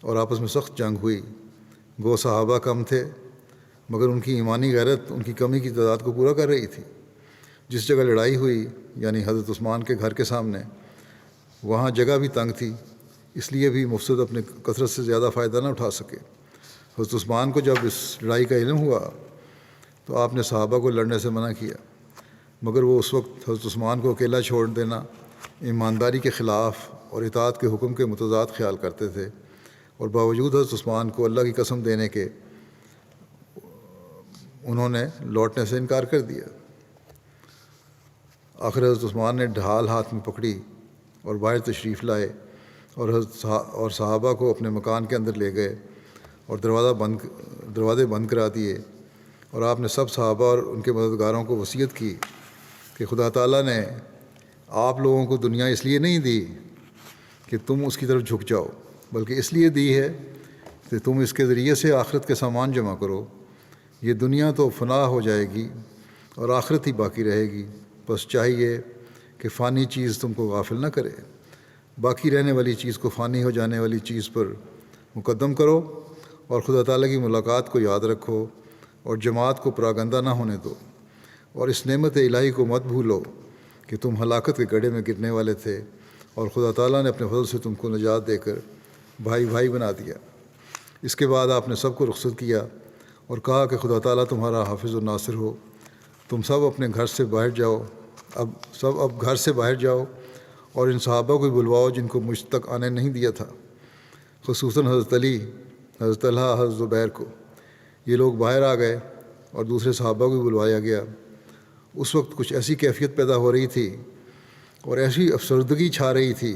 اور آپس میں سخت جنگ ہوئی۔ گو صحابہ کم تھے، مگر ان کی ایمانی غیرت ان کی کمی کی تعداد کو پورا کر رہی تھی۔ جس جگہ لڑائی ہوئی، یعنی حضرت عثمان کے گھر کے سامنے، وہاں جگہ بھی تنگ تھی، اس لیے بھی مفسد اپنے کثرت سے زیادہ فائدہ نہ اٹھا سکے۔ حضرت عثمان کو جب اس لڑائی کا علم ہوا تو آپ نے صحابہ کو لڑنے سے منع کیا، مگر وہ اس وقت حضرت عثمان کو اکیلا چھوڑ دینا ایمانداری کے خلاف اور اطاعت کے حکم کے متضاد خیال کرتے تھے، اور باوجود حضرت عثمان کو اللہ کی قسم دینے کے انہوں نے لوٹنے سے انکار کر دیا۔ آخر حضرت عثمان نے ڈھال ہاتھ میں پکڑی اور باہر تشریف لائے، اور صحابہ کو اپنے مکان کے اندر لے گئے اور دروازے بند کرا دیے، اور آپ نے سب صحابہ اور ان کے مددگاروں کو وصیت کی کہ خدا تعالیٰ نے آپ لوگوں کو دنیا اس لیے نہیں دی کہ تم اس کی طرف جھک جاؤ، بلکہ اس لیے دی ہے کہ تم اس کے ذریعے سے آخرت کے سامان جمع کرو۔ یہ دنیا تو فنا ہو جائے گی اور آخرت ہی باقی رہے گی، بس چاہیے کہ فانی چیز تم کو غافل نہ کرے، باقی رہنے والی چیز کو فانی ہو جانے والی چیز پر مقدم کرو، اور خدا تعالیٰ کی ملاقات کو یاد رکھو اور جماعت کو پراگندہ نہ ہونے دو، اور اس نعمت الہی کو مت بھولو کہ تم ہلاکت کے گڑھے میں گرنے والے تھے، اور خدا تعالیٰ نے اپنے فضل سے تم کو نجات دے کر بھائی بھائی بنا دیا۔ اس کے بعد آپ نے سب کو رخصت کیا اور کہا کہ خدا تعالیٰ تمہارا حافظ و ناصر ہو، تم سب اپنے گھر سے باہر جاؤ، اب گھر سے باہر جاؤ اور ان صحابہ کو بلواؤ جن کو مجھ تک آنے نہیں دیا تھا، خصوصاً حضرت علی، حضرت طلحہ، حضرت زبیر کو۔ یہ لوگ باہر آ گئے اور دوسرے صحابہ کو بھی بلوایا گیا۔ اس وقت کچھ ایسی کیفیت پیدا ہو رہی تھی اور ایسی افسردگی چھا رہی تھی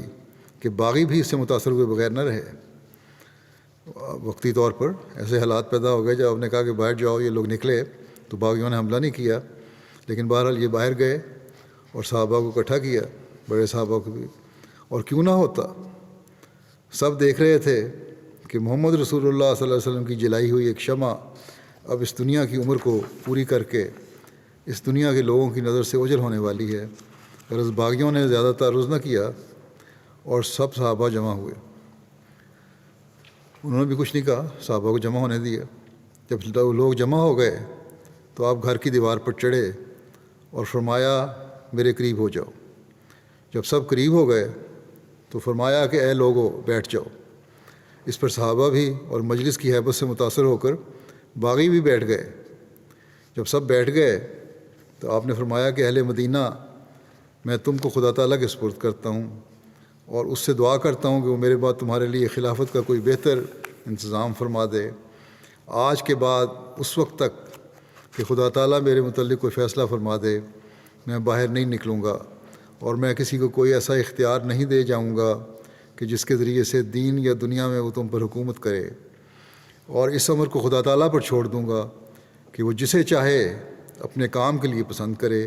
کہ باغی بھی اس سے متاثر ہوئے بغیر نہ رہے۔ وقتی طور پر ایسے حالات پیدا ہو گئے جب آپ نے کہا کہ باہر جاؤ، یہ لوگ نکلے تو باغیوں نے حملہ نہیں کیا، لیکن بہرحال یہ باہر گئے اور صحابہ کو اکٹھا کیا، بڑے صحابہ کو بھی، اور کیوں نہ ہوتا، سب دیکھ رہے تھے کہ محمد رسول اللہ صلی اللہ علیہ وسلم کی جلائی ہوئی ایک شمع اب اس دنیا کی عمر کو پوری کر کے اس دنیا کے لوگوں کی نظر سے اوجھل ہونے والی ہے۔ غرض باغیوں نے زیادہ تعرض نہ کیا اور سب صحابہ جمع ہوئے۔ انہوں نے بھی کچھ نہیں کہا، صحابہ کو جمع ہونے دیا۔ جب لوگ جمع ہو گئے تو آپ گھر کی دیوار پر چڑھے اور فرمایا میرے قریب ہو جاؤ۔ جب سب قریب ہو گئے تو فرمایا کہ اے لوگو بیٹھ جاؤ۔ اس پر صحابہ بھی اور مجلس کی ہیبت سے متاثر ہو کر باغی بھی بیٹھ گئے۔ جب سب بیٹھ گئے تو آپ نے فرمایا کہ اہل مدینہ، میں تم کو خدا تعالیٰ کے سپرد کرتا ہوں اور اس سے دعا کرتا ہوں کہ وہ میرے بعد تمہارے لیے خلافت کا کوئی بہتر انتظام فرما دے۔ آج کے بعد اس وقت تک کہ خدا تعالیٰ میرے متعلق کوئی فیصلہ فرما دے، میں باہر نہیں نکلوں گا، اور میں کسی کو کوئی ایسا اختیار نہیں دے جاؤں گا کہ جس کے ذریعے سے دین یا دنیا میں وہ تم پر حکومت کرے، اور اس امر کو خدا تعالیٰ پر چھوڑ دوں گا کہ وہ جسے چاہے اپنے کام کے لیے پسند کرے۔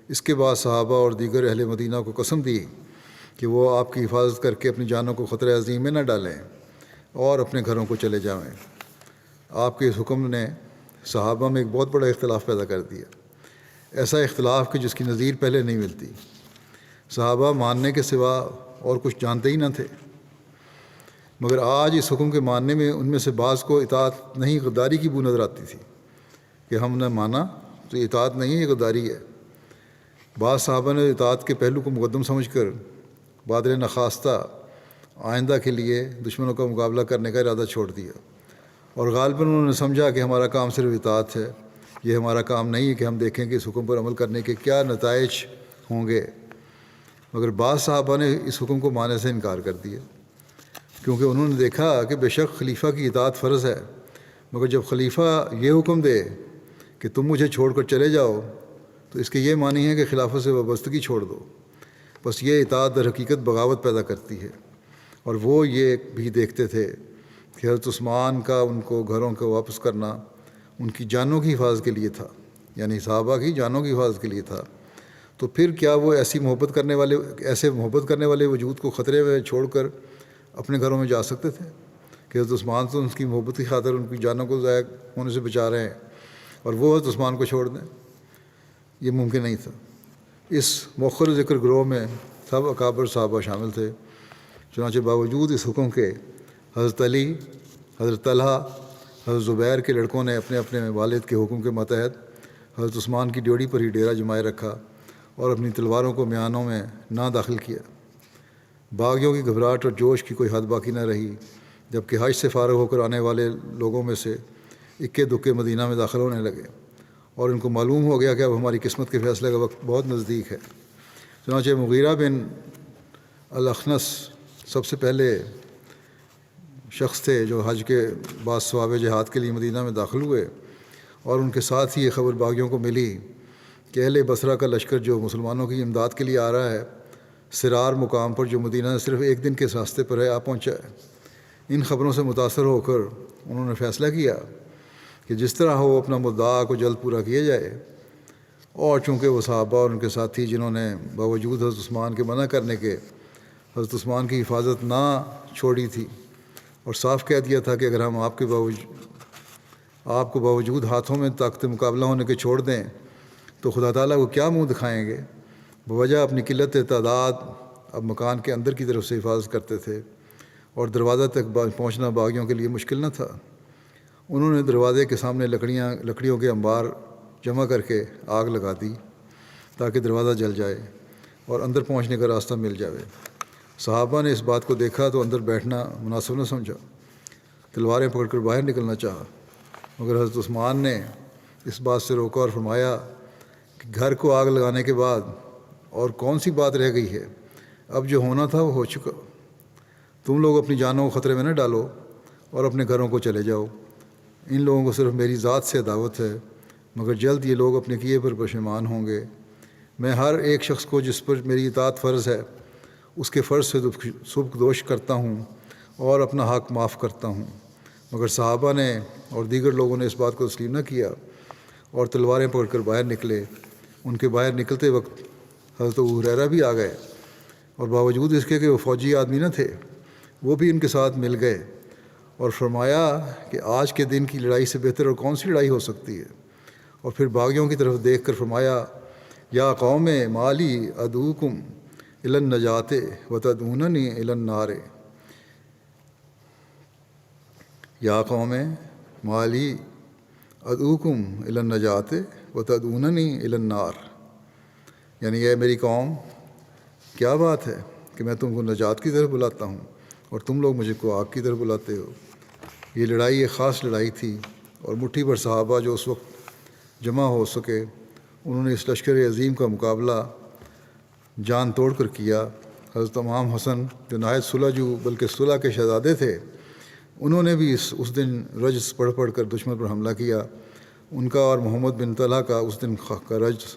اس کے بعد صحابہ اور دیگر اہل مدینہ کو قسم دی کہ وہ آپ کی حفاظت کر کے اپنی جانوں کو خطرہ عظیم میں نہ ڈالیں اور اپنے گھروں کو چلے جائیں۔ آپ کے اس حکم نے صحابہ میں ایک بہت بڑا اختلاف پیدا کر دیا، ایسا اختلاف کہ جس کی نظیر پہلے نہیں ملتی۔ صحابہ ماننے کے سوا اور کچھ جانتے ہی نہ تھے، مگر آج اس حکم کے ماننے میں ان میں سے بعض کو اطاعت نہیں غداری کی بو نظر آتی تھی کہ ہم نے مانا تو یہ اطاعت نہیں ہے، یہ غداری ہے۔ بعض صحابہ نے اطاعت کے پہلو کو مقدم سمجھ کر بادل نخواستہ آئندہ کے لیے دشمنوں کا مقابلہ کرنے کا ارادہ چھوڑ دیا، اور غالباً انہوں نے سمجھا کہ ہمارا کام صرف اطاعت ہے، یہ ہمارا کام نہیں ہے کہ ہم دیکھیں کہ اس حکم پر عمل کرنے کے کیا نتائج ہوں گے۔ مگر بعض صحابہ نے اس حکم کو ماننے سے انکار کر دیا، کیونکہ انہوں نے دیکھا کہ بے شک خلیفہ کی اطاعت فرض ہے، مگر جب خلیفہ یہ حکم دے کہ تم مجھے چھوڑ کر چلے جاؤ تو اس کے یہ معنی ہے کہ خلافت سے وابستگی چھوڑ دو۔ بس یہ اطاعت در حقیقت بغاوت پیدا کرتی ہے، اور وہ یہ بھی دیکھتے تھے کہ حضرت عثمان کا ان کو گھروں کو واپس کرنا ان کی جانوں کی حفاظت کے لیے تھا، یعنی صحابہ کی جانوں کی حفاظت کے لیے تھا، تو پھر کیا وہ ایسے محبت کرنے والے وجود کو خطرے میں چھوڑ کر اپنے گھروں میں جا سکتے تھے کہ حضرت عثمان تو ان کی محبت کی خاطر ان کی جانوں کو ضائع ہونے سے بچا رہے ہیں اور وہ حضرت عثمان کو چھوڑ دیں؟ یہ ممکن نہیں تھا۔ اس مؤخر ذکر گروہ میں سب اکابر صحابہ شامل تھے، چنانچہ باوجود اس حکم کے حضرت علی، حضرت طلحہ، حضرت زبیر کے لڑکوں نے اپنے اپنے والد کے حکم کے ماتحت حضرت عثمان کی ڈیوڑی پر ہی ڈیرا جمائے رکھا اور اپنی تلواروں کو میانوں میں نہ داخل کیا۔ باغیوں کی گھبراہٹ اور جوش کی کوئی حد باقی نہ رہی، جبکہ حج سے فارغ ہو کر آنے والے لوگوں میں سے اکے دکے مدینہ میں داخل ہونے لگے، اور ان کو معلوم ہو گیا کہ اب ہماری قسمت کے فیصلے کا وقت بہت نزدیک ہے۔ چنانچہ مغیرہ بن الاخنس سب سے پہلے شخص تھے جو حج کے بعد ثواب جہاد کے لیے مدینہ میں داخل ہوئے، اور ان کے ساتھ ہی یہ خبر باغیوں کو ملی کہ اہل بصرہ کا لشکر جو مسلمانوں کی امداد کے لیے آ رہا ہے، سرار مقام پر جو مدینہ سے صرف ایک دن کے راستے پر ہے آ پہنچا ہے۔ ان خبروں سے متاثر ہو کر انہوں نے فیصلہ کیا کہ جس طرح ہو اپنا مدعا کو جلد پورا کیا جائے، اور چونکہ وہ صحابہ اور ان کے ساتھی جنہوں نے باوجود حضرت عثمان کے منع کرنے کے حضرت عثمان کی حفاظت نہ چھوڑی تھی، اور صاف کہہ دیا تھا کہ اگر ہم آپ کو باوجود ہاتھوں میں طاقت مقابلہ ہونے کے چھوڑ دیں تو خدا تعالیٰ کو کیا منہ دکھائیں گے۔ بوجہ اپنی قلت تعداد اب مکان کے اندر کی طرف سے حفاظت کرتے تھے، اور دروازہ تک پہنچنا باغیوں کے لیے مشکل نہ تھا۔ انہوں نے دروازے کے سامنے لکڑیوں کے انبار جمع کر کے آگ لگا دی تاکہ دروازہ جل جائے اور اندر پہنچنے کا راستہ مل جائے۔ صحابہ نے اس بات کو دیکھا تو اندر بیٹھنا مناسب نہ سمجھا، تلواریں پکڑ کر باہر نکلنا چاہا، مگر حضرت عثمان نے اس بات سے روکا اور فرمایا کہ گھر کو آگ لگانے کے بعد اور کون سی بات رہ گئی ہے؟ اب جو ہونا تھا وہ ہو چکا، تم لوگ اپنی جانوں کو خطرے میں نہ ڈالو اور اپنے گھروں کو چلے جاؤ۔ ان لوگوں کو صرف میری ذات سے عداوت ہے، مگر جلد یہ لوگ اپنے کیے پر پشیمان ہوں گے۔ میں ہر ایک شخص کو جس پر میری اطاعت فرض ہے اس کے فرض سے سبکدوش کرتا ہوں اور اپنا حق معاف کرتا ہوں، مگر صحابہ نے اور دیگر لوگوں نے اس بات کو تسلیم نہ کیا اور تلواریں پکڑ کر باہر نکلے۔ ان کے باہر نکلتے وقت حضرت ابو ہریرہ بھی آ گئے، اور باوجود اس کے کہ وہ فوجی آدمی نہ تھے وہ بھی ان کے ساتھ مل گئے، اور فرمایا کہ آج کے دن کی لڑائی سے بہتر اور کون سی لڑائی ہو سکتی ہے۔ اور پھر باغیوں کی طرف دیکھ کر فرمایا، یا قوم مالی ادعوکم الی النجات وتدعوننی الی النار۔ یا قوم مالی ادعوکم الی النجات وتدعوننی الی النار۔ یعنی اے میری قوم، کیا بات ہے کہ میں تم کو نجات کی طرف بلاتا ہوں اور تم لوگ مجھے کو آگ کی طرف بلاتے ہو۔ یہ لڑائی ایک خاص لڑائی تھی، اور مٹھی بھر صحابہ جو اس وقت جمع ہو سکے انہوں نے اس لشکر عظیم کا مقابلہ جان توڑ کر کیا۔ حضرت امام حسن جو نہایت صلح جو بلکہ صلح کے شہزادے تھے، انہوں نے بھی اس دن رجز پڑھ پڑھ کر دشمن پر حملہ کیا۔ ان کا اور محمد بن طلحہ کا اس دن کا رجز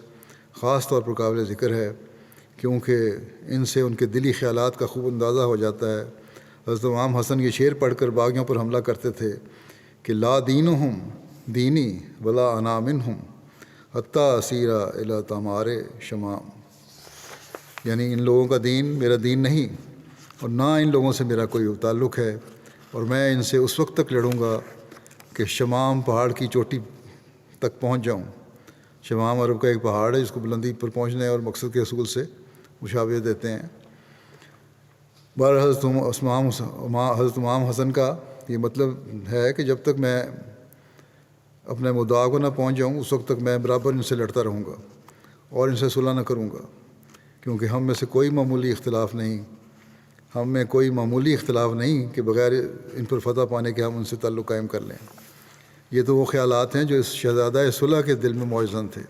خاص طور پر قابل ذکر ہے، کیونکہ ان سے ان کے دلی خیالات کا خوب اندازہ ہو جاتا ہے۔ حضرت امام حسن یہ شعر پڑھ کر باغیوں پر حملہ کرتے تھے کہ لا دینہم دینی ولا انا منہم حتیٰ اسیرا الی تمار شمام، یعنی ان لوگوں کا دین میرا دین نہیں اور نہ ان لوگوں سے میرا کوئی تعلق ہے، اور میں ان سے اس وقت تک لڑوں گا کہ شمام پہاڑ کی چوٹی تک پہنچ جاؤں۔ شمام عرب کا ایک پہاڑ ہے جس کو بلندی پر پہنچنے اور مقصد کے اصول سے مشابہت دیتے ہیں۔ بہر حضرت امام حسن کا یہ مطلب ہے کہ جب تک میں اپنے مدعا کو نہ پہنچ جاؤں اس وقت تک میں برابر ان سے لڑتا رہوں گا اور ان سے صلح نہ کروں گا، کیونکہ ہم میں سے کوئی معمولی اختلاف نہیں کہ بغیر ان پر فتح پانے کے ہم ان سے تعلق قائم کر لیں۔ یہ تو وہ خیالات ہیں جو اس شہزادہ صلح کے دل میں موجزن تھے۔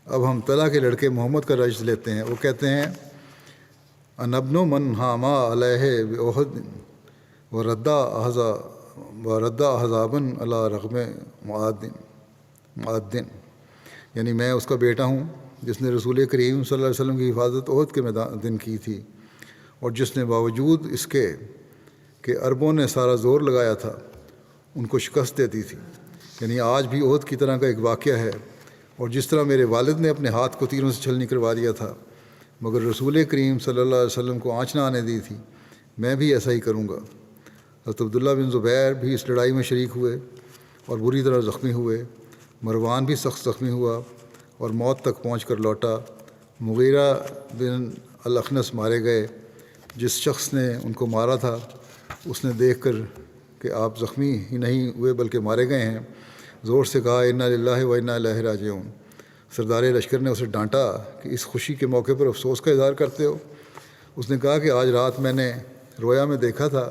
اب ہم طلحہ کے لڑکے محمد کا رجز لیتے ہیں۔ وہ کہتے ہیں انا ابن من حاما علیہ بأحد ورد احزابا علی رغم معدن، یعنی میں اس کا بیٹا ہوں جس نے رسول کریم صلی اللہ علیہ وسلم کی حفاظت احد کے دن کی تھی، اور جس نے باوجود اس کے کہ عربوں نے سارا زور لگایا تھا ان کو شکست دے دی تھی۔ یعنی آج بھی احد کی طرح کا ایک واقعہ ہے، اور جس طرح میرے والد نے اپنے ہاتھ کو تیروں سے چھلنی کروا دیا تھا مگر رسول کریم صلی اللہ علیہ وسلم کو آنچ نہ آنے دی تھی، میں بھی ایسا ہی کروں گا۔ حضرت عبداللہ بن زبیر بھی اس لڑائی میں شریک ہوئے اور بری طرح زخمی ہوئے۔ مروان بھی سخت زخمی ہوا اور موت تک پہنچ کر لوٹا۔ مغیرہ بن الاخنس مارے گئے۔ جس شخص نے ان کو مارا تھا اس نے دیکھ کر کہ آپ زخمی ہی نہیں ہوئے بلکہ مارے گئے ہیں، زور سے کہا انا للہ و انا الیہ راجعون۔ سردار لشکر نے اسے ڈانٹا کہ اس خوشی کے موقع پر افسوس کا اظہار کرتے ہو؟ اس نے کہا کہ آج رات میں نے رویا میں دیکھا تھا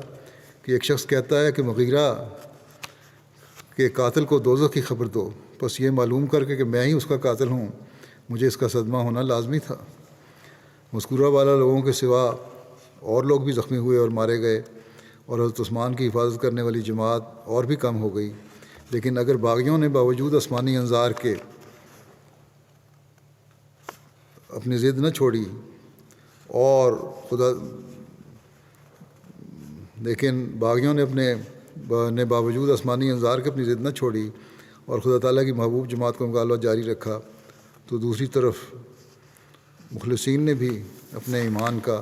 کہ ایک شخص کہتا ہے کہ مغیرہ کے قاتل کو دوزخ کی خبر دو، بس یہ معلوم کر کے کہ میں ہی اس کا قاتل ہوں مجھے اس کا صدمہ ہونا لازمی تھا۔ مذکورہ والا لوگوں کے سوا اور لوگ بھی زخمی ہوئے اور مارے گئے، اور حضرت عثمان کی حفاظت کرنے والی جماعت اور بھی کم ہو گئی۔ لیکن اگر باغیوں نے باوجود آسمانی انظار کے اپنی ضد نہ چھوڑی اور باوجود آسمانی انظار کے اپنی ضد نہ چھوڑی اور خدا تعالیٰ کی محبوب جماعت کا مقابلہ جاری رکھا، تو دوسری طرف مخلصین نے بھی اپنے ایمان کا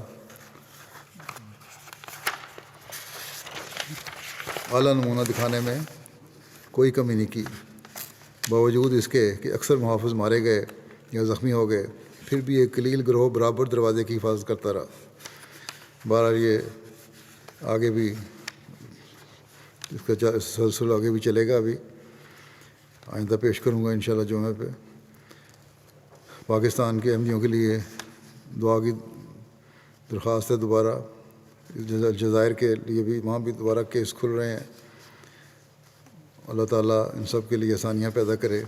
اعلیٰ نمونہ دکھانے میں کوئی کمی نہیں کی۔ باوجود اس کے کہ اکثر محافظ مارے گئے یا زخمی ہو گئے، پھر بھی ایک قلیل گروہ برابر دروازے کی حفاظت کرتا رہا۔ بہرحال یہ آگے بھی اس کا سلسلہ آگے بھی چلے گا، ابھی آئندہ پیش کروں گا انشاءاللہ جمعہ پہ۔ پاکستان کے احمدیوں کے لیے دعا کی درخواست ہے۔ دوبارہ الجزائر کے لیے بھی وہاں بھی دوبارہ کیس کھل رہے ہیں۔ اللہ تعالیٰ ان سب کے لیے آسانیاں پیدا کرے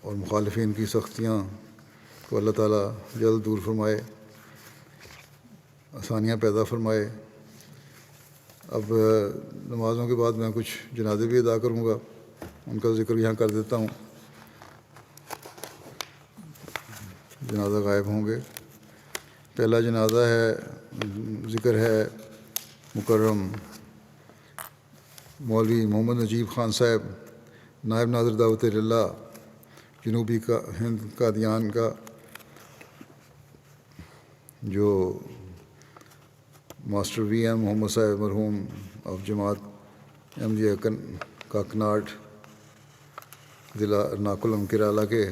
اور مخالفین کی سختیاں کو اللہ تعالیٰ جلد دور فرمائے، آسانیاں پیدا فرمائے۔ اب نمازوں کے بعد میں کچھ جنازے بھی ادا کروں گا، ان کا ذکر یہاں کر دیتا ہوں۔ جنازہ غائب ہوں گے۔ پہلا جنازہ ہے، ذکر ہے مکرم مولوی محمد نجیب خان صاحب، نائب ناظر دعوت اللہ جنوبی ہند قادیان کا، جو ماسٹر وی ایم محمد صاحب مرحوم آف جماعت احمدیہ کاکناڈ ضلع ارناکولم کیرالہ کے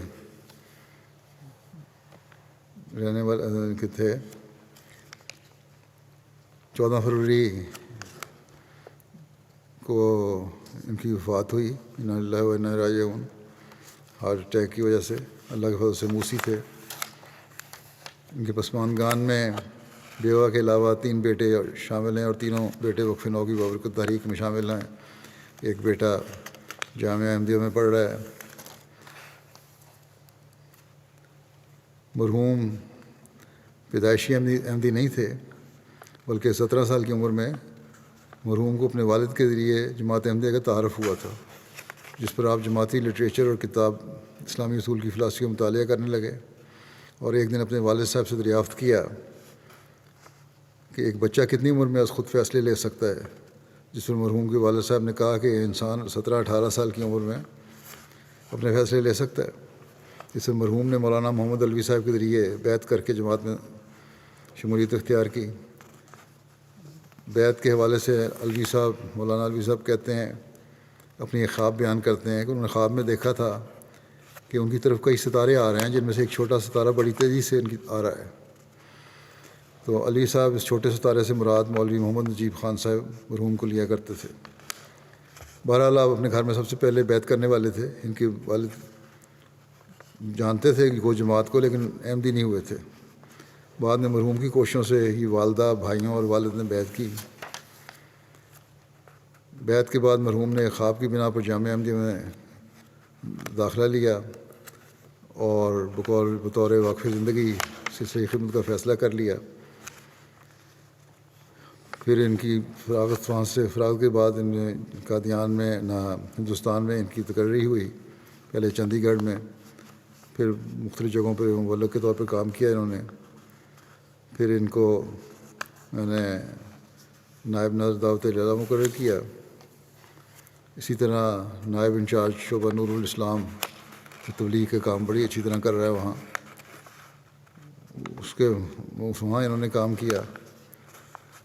رہنے والے تھے۔ 14 فروری کو ان کی وفات ہوئی، انا للہ و انا الیہ راجعون، ہارٹ اٹیک کی وجہ سے۔ اللہ کے فضل سے موسی تھے۔ ان کے پسماندگان میں بیوہ کے علاوہ 3 بیٹے شامل ہیں، اور تینوں بیٹے وقف نو کی بابرکت تحریک میں شامل ہیں۔ ایک بیٹا جامعہ احمدیہ میں پڑھ رہا ہے۔ مرحوم پیدائشی احمدی نہیں تھے، بلکہ 17 سال کی عمر میں مرحوم کو اپنے والد کے ذریعے جماعت احمدیہ کا تعارف ہوا تھا، جس پر آپ جماعتی لٹریچر اور کتاب اسلامی اصول کی فلسفی کا مطالعہ کرنے لگے، اور ایک دن اپنے والد صاحب سے دریافت کیا کہ ایک بچہ کتنی عمر میں از خود فیصلے لے سکتا ہے، جس پر مرحوم کے والد صاحب نے کہا کہ انسان 17-18 سال کی عمر میں اپنے فیصلے لے سکتا ہے۔ اس پر مرحوم نے مولانا محمد علوی صاحب کے ذریعے بیعت کر کے جماعت میں شمولیت اختیار کی۔ بیعت کے حوالے سے مولانا علوی صاحب کہتے ہیں، اپنی ایک خواب بیان کرتے ہیں کہ انہوں نے خواب میں دیکھا تھا کہ ان کی طرف کئی ستارے آ رہے ہیں، جن میں سے ایک چھوٹا ستارہ بڑی تیزی سے ان کی آ رہا ہے۔ تو علی صاحب اس چھوٹے ستارے سے مراد مولوی محمد نجیب خان صاحب مرحوم کو لیا کرتے تھے۔ بہرحال آپ اپنے گھر میں سب سے پہلے بیعت کرنے والے تھے۔ ان کے والد جانتے تھے کہ وہ جماعت کو، لیکن احمدی نہیں ہوئے تھے۔ بعد میں مرحوم کی کوششوں سے ہی والدہ، بھائیوں اور والد نے بیعت کی۔ بیعت کے بعد مرحوم نے خواب کی بنا پر جامعہ احمدیہ میں داخلہ لیا اور بطور وقف زندگی سلسلہ خدمت کا فیصلہ کر لیا۔ پھر ان کی فرانس سے فراغت کے بعد ان میں قادیان میں ہندوستان میں ان کی تقرری ہوئی، پہلے چندی گڑھ میں، پھر مختلف جگہوں پہ مبلغ کے طور پر کام کیا انہوں نے۔ پھر ان کو میں نے نائب نظر دعوت علیہ مقرر کیا۔ اسی طرح نائب انچارج شعبہ نور الاسلام تبلیغ کا کام بڑی اچھی طرح کر رہا ہے وہاں۔ وہاں انہوں نے کام کیا۔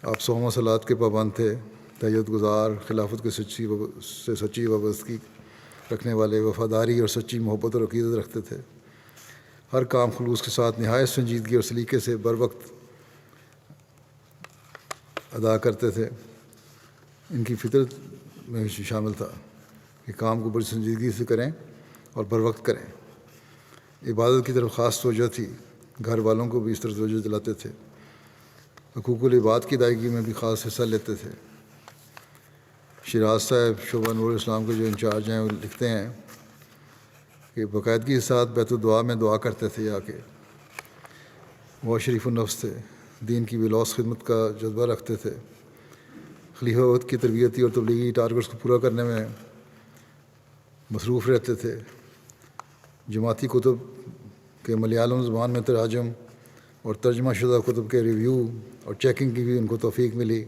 آپ 100 صلات کے پابند تھے، تہجد گزار، خلافت کے سچی وابستگی رکھنے والے، وفاداری اور سچی محبت اور عقیدت رکھتے تھے۔ ہر کام خلوص کے ساتھ نہایت سنجیدگی اور سلیقے سے بر وقت ادا کرتے تھے۔ ان کی فطرت میں شامل تھا کہ کام کو بڑی سنجیدگی سے کریں اور بر وقت کریں۔ عبادت کی طرف خاص توجہ تھی، گھر والوں کو بھی اس طرح توجہ دلاتے تھے۔ حقوق العباد کی ادائیگی میں بھی خاص حصہ لیتے تھے۔ شیراز صاحب شعبہ نور الاسلام کے جو انچارج ہیں وہ لکھتے ہیں کہ باقاعدگی کے ساتھ بیت الدعا میں دعا کرتے تھے آ کے۔ وہ شریف النفس تھے، دین کی بلوث خدمت کا جذبہ رکھتے تھے، خلیفہ وقت کی تربیتی اور تبلیغی ٹارگٹس کو پورا کرنے میں مصروف رہتے تھے۔ جماعتی کتب کے ملیالم زبان میں تراجم اور ترجمہ شدہ کتب کے ریویو اور چیکنگ کی بھی ان کو توفیق ملی۔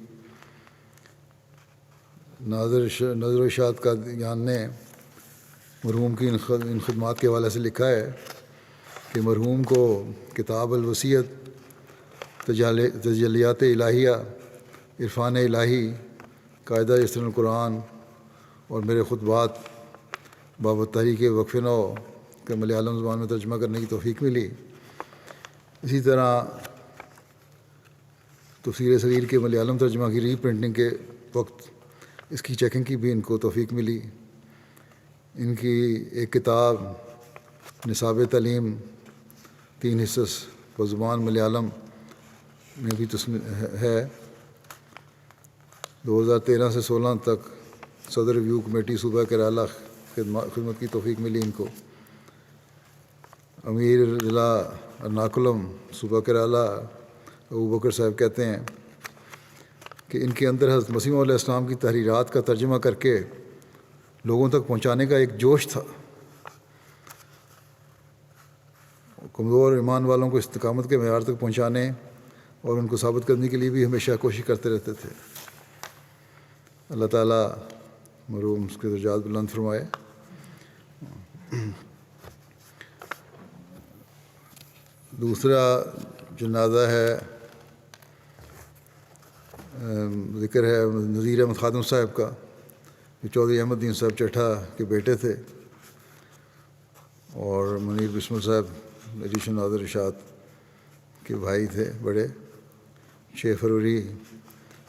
نظر و ارشاد قادیان نے مرحوم کی ان خدمات کے حوالے سے لکھا ہے کہ مرحوم کو کتاب الوصیت، تجلیات الہیہ، عرفان الہی، قاعدہ یسر القرآن اور میرے خطبات بابت تحریک وقف نو کے ملیالم زبان میں ترجمہ کرنے کی توفیق ملی۔ اسی طرح تفسیر صغیر کے ملیالم ترجمہ کی ری پرنٹنگ کے وقت اس کی چیکنگ کی بھی ان کو توفیق ملی۔ ان کی ایک کتاب نصاب تعلیم 3 حصص بزبان ملیالم میں بھی ہے۔ 2013 سے 16 تک صدر ریویو کمیٹی صوبہ کیرالہ خدمت کی توفیق ملی ان کو۔ امیر ضلع ارناکولم صوبہ کیرالہ ابوبکر صاحب کہتے ہیں کہ ان کے اندر حضرت مسیح علیہ السلام کی تحریرات کا ترجمہ کر کے لوگوں تک پہنچانے کا ایک جوش تھا۔ کمزور ایمان والوں کو استقامت کے معیار تک پہنچانے اور ان کو ثابت کرنے کے لیے بھی ہمیشہ کوشش کرتے رہتے تھے۔ اللہ تعالیٰ مرحوم اس کے درجات بلند فرمائے۔ دوسرا جنازہ ہے، ذکر ہے نذیر احمد خادم صاحب کا، جو چودھری احمد دین صاحب چٹھا کے بیٹے تھے، اور منیر بسمل صاحب ایڈیشن ناظر ارشاد کے بھائی تھے بڑے۔ 6 فروری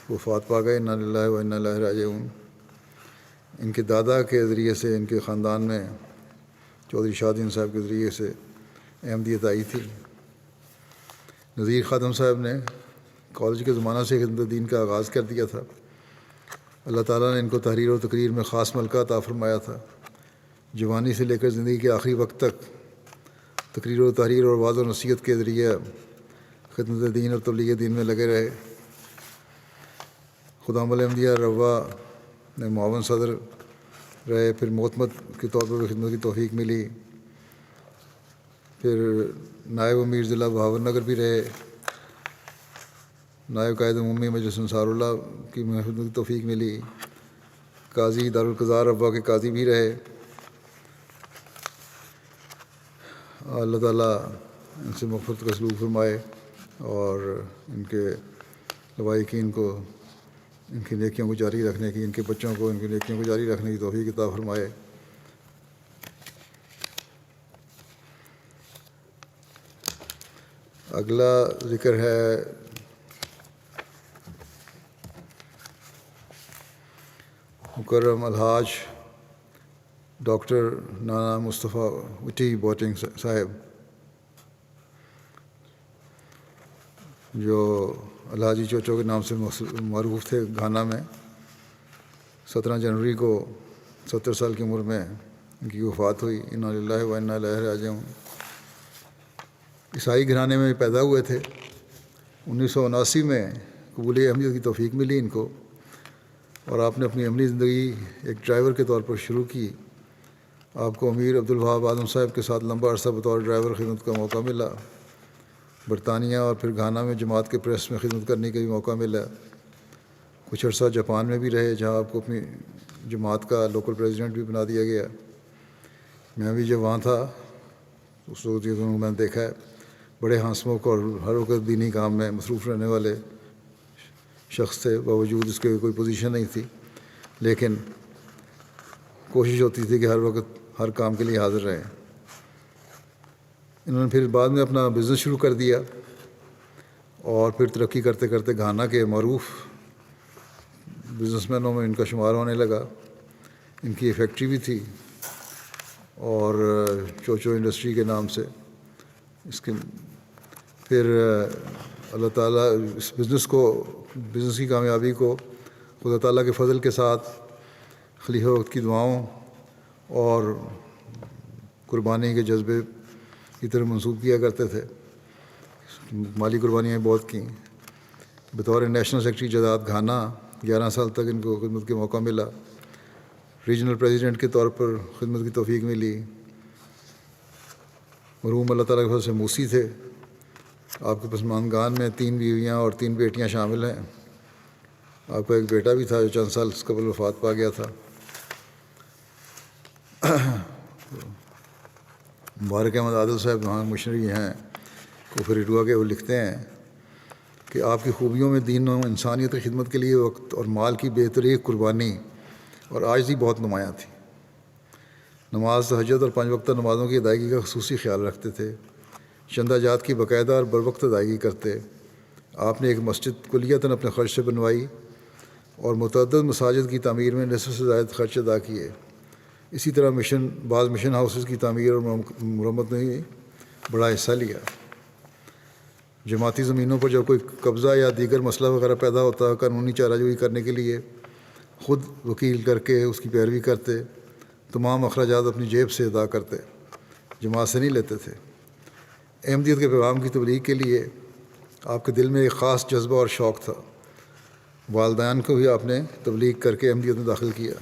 وفات پا گئے، انا للہ و انا الیہ راجعون۔ ان کے دادا کے ذریعے سے ان کے خاندان میں چودھری شاہ دین صاحب کے ذریعے سے احمدیت آئی تھی۔ نذیر خادم صاحب نے کالج کے زمانہ سے خدمت دین کا آغاز کر دیا تھا۔ اللہ تعالیٰ نے ان کو تحریر و تقریر میں خاص ملکہ عطا فرمایا تھا۔ جوانی سے لے کر زندگی کے آخری وقت تک تقریر و تحریر اور وعظ و نصیحت کے ذریعے خدمت دین اور تبلیغ دین میں لگے رہے۔ خدام الانبیاء روا نے معاون صدر رہے، پھر معتمد کے طور پر خدمت کی توفیق ملی، پھر نائب امیر ضلع بہاول نگر بھی رہے، نائب قائد عمومی مجلس انصار اللہ کی خدمت کی توفیق ملی، قاضی دارالقضاء روا کے قاضی بھی رہے۔ اللہ تعالیٰ ان سے مغفرت کا سلوک فرمائے اور ان کے لوائقین کو ان کی نیکیوں کو جاری رکھنے کی، ان کے بچوں کو ان کی نیکیوں کو جاری رکھنے کی توفیق عطا فرمائے۔ اگلا ذکر ہے مکرم الحاج ڈاکٹر نانا مصطفیٰ اٹی بوٹنگ صاحب، جو الحاجی چوچو کے نام سے معروف تھے گھانا میں۔ 17 جنوری کو 70 سال کی عمر میں ان کی وفات ہوئی۔ انا للہ و انا الیہ راجعون۔ عیسائی گھرانے میں پیدا ہوئے تھے۔ 1979 میں قبول احمدیت کی توفیق ملی ان کو، اور آپ نے اپنی عملی زندگی ایک ڈرائیور کے طور پر شروع کی۔ آپ کو امیر عبدالوہاب اعظم صاحب کے ساتھ لمبا عرصہ بطور ڈرائیور خدمت کا موقع ملا۔ برطانیہ اور پھر گھانا میں جماعت کے پریس میں خدمت کرنے کا بھی موقع ملا۔ کچھ عرصہ جاپان میں بھی رہے، جہاں آپ کو اپنی جماعت کا لوکل پریزیڈنٹ بھی بنا دیا گیا۔ میں بھی جب وہاں تھا اس وقت یہ دونوں میں نے دیکھا ہے، بڑے ہنسمکھ اور ہر وقت دینی کام میں مصروف رہنے والے شخص تھے۔ باوجود اس کے کوئی پوزیشن نہیں تھی، لیکن کوشش ہوتی تھی کہ ہر وقت ہر کام کے لیے حاضر رہیں۔ انہوں نے پھر بعد میں اپنا بزنس شروع کر دیا اور پھر ترقی کرتے کرتے گھانا کے معروف بزنس مینوں میں ان کا شمار ہونے لگا۔ ان کی ایک فیکٹری بھی تھی اور چوچو انڈسٹری کے نام سے اس کے پھر اللہ تعالیٰ اس بزنس کی کامیابی کو خدا تعالیٰ کے فضل کے ساتھ خلیفہ وقت کی دعاؤں اور قربانی کے جذبے کی طرف منسوب کیا کرتے تھے۔ مالی قربانیاں بہت کیں۔ بطور نیشنل سیکرٹری جداد گھانا 11 سال تک ان کو خدمت کے موقع ملا۔ ریجنل پریزیڈنٹ کے طور پر خدمت کی توفیق ملی۔ مرحوم اللہ تعالیٰ کے فضل سے موسی تھے۔ آپ کے پسماندگان میں 3 بیویاں اور 3 بیٹیاں شامل ہیں۔ آپ کا ایک بیٹا بھی تھا جو چند سال قبل وفات پا گیا تھا۔ مبارک احمد عادل صاحب وہاں مشنری ہیں کوفریڈوا کے، وہ لکھتے ہیں کہ آپ کی خوبیوں میں دین و انسانیت کی خدمت کے لیے وقت اور مال کی بے طریق قربانی اور عاجزی بہت نمایاں تھی۔ نماز، تہجد اور 5 وقتہ نمازوں کی ادائیگی کا خصوصی خیال رکھتے تھے۔ چندہ جات کی باقاعدہ اور بروقت ادائیگی کرتے۔ آپ نے ایک مسجد کلیتاً اپنے خرچ سے بنوائی اور متعدد مساجد کی تعمیر میں نصف سے زائد خرچ ادا کیے۔ اسی طرح بعض مشن ہاؤسز کی تعمیر اور مرمت میں بھی بڑا حصہ لیا۔ جماعتی زمینوں پر جب کوئی قبضہ یا دیگر مسئلہ وغیرہ پیدا ہوتا، قانونی چارہ جوئی کرنے کے لیے خود وکیل کر کے اس کی پیروی کرتے، تمام اخراجات اپنی جیب سے ادا کرتے، جماعت سے نہیں لیتے تھے۔ احمدیت کے پیغام کی تبلیغ کے لیے آپ کے دل میں ایک خاص جذبہ اور شوق تھا۔ والدین کو بھی آپ نے تبلیغ کر کے احمدیت میں داخل کیا۔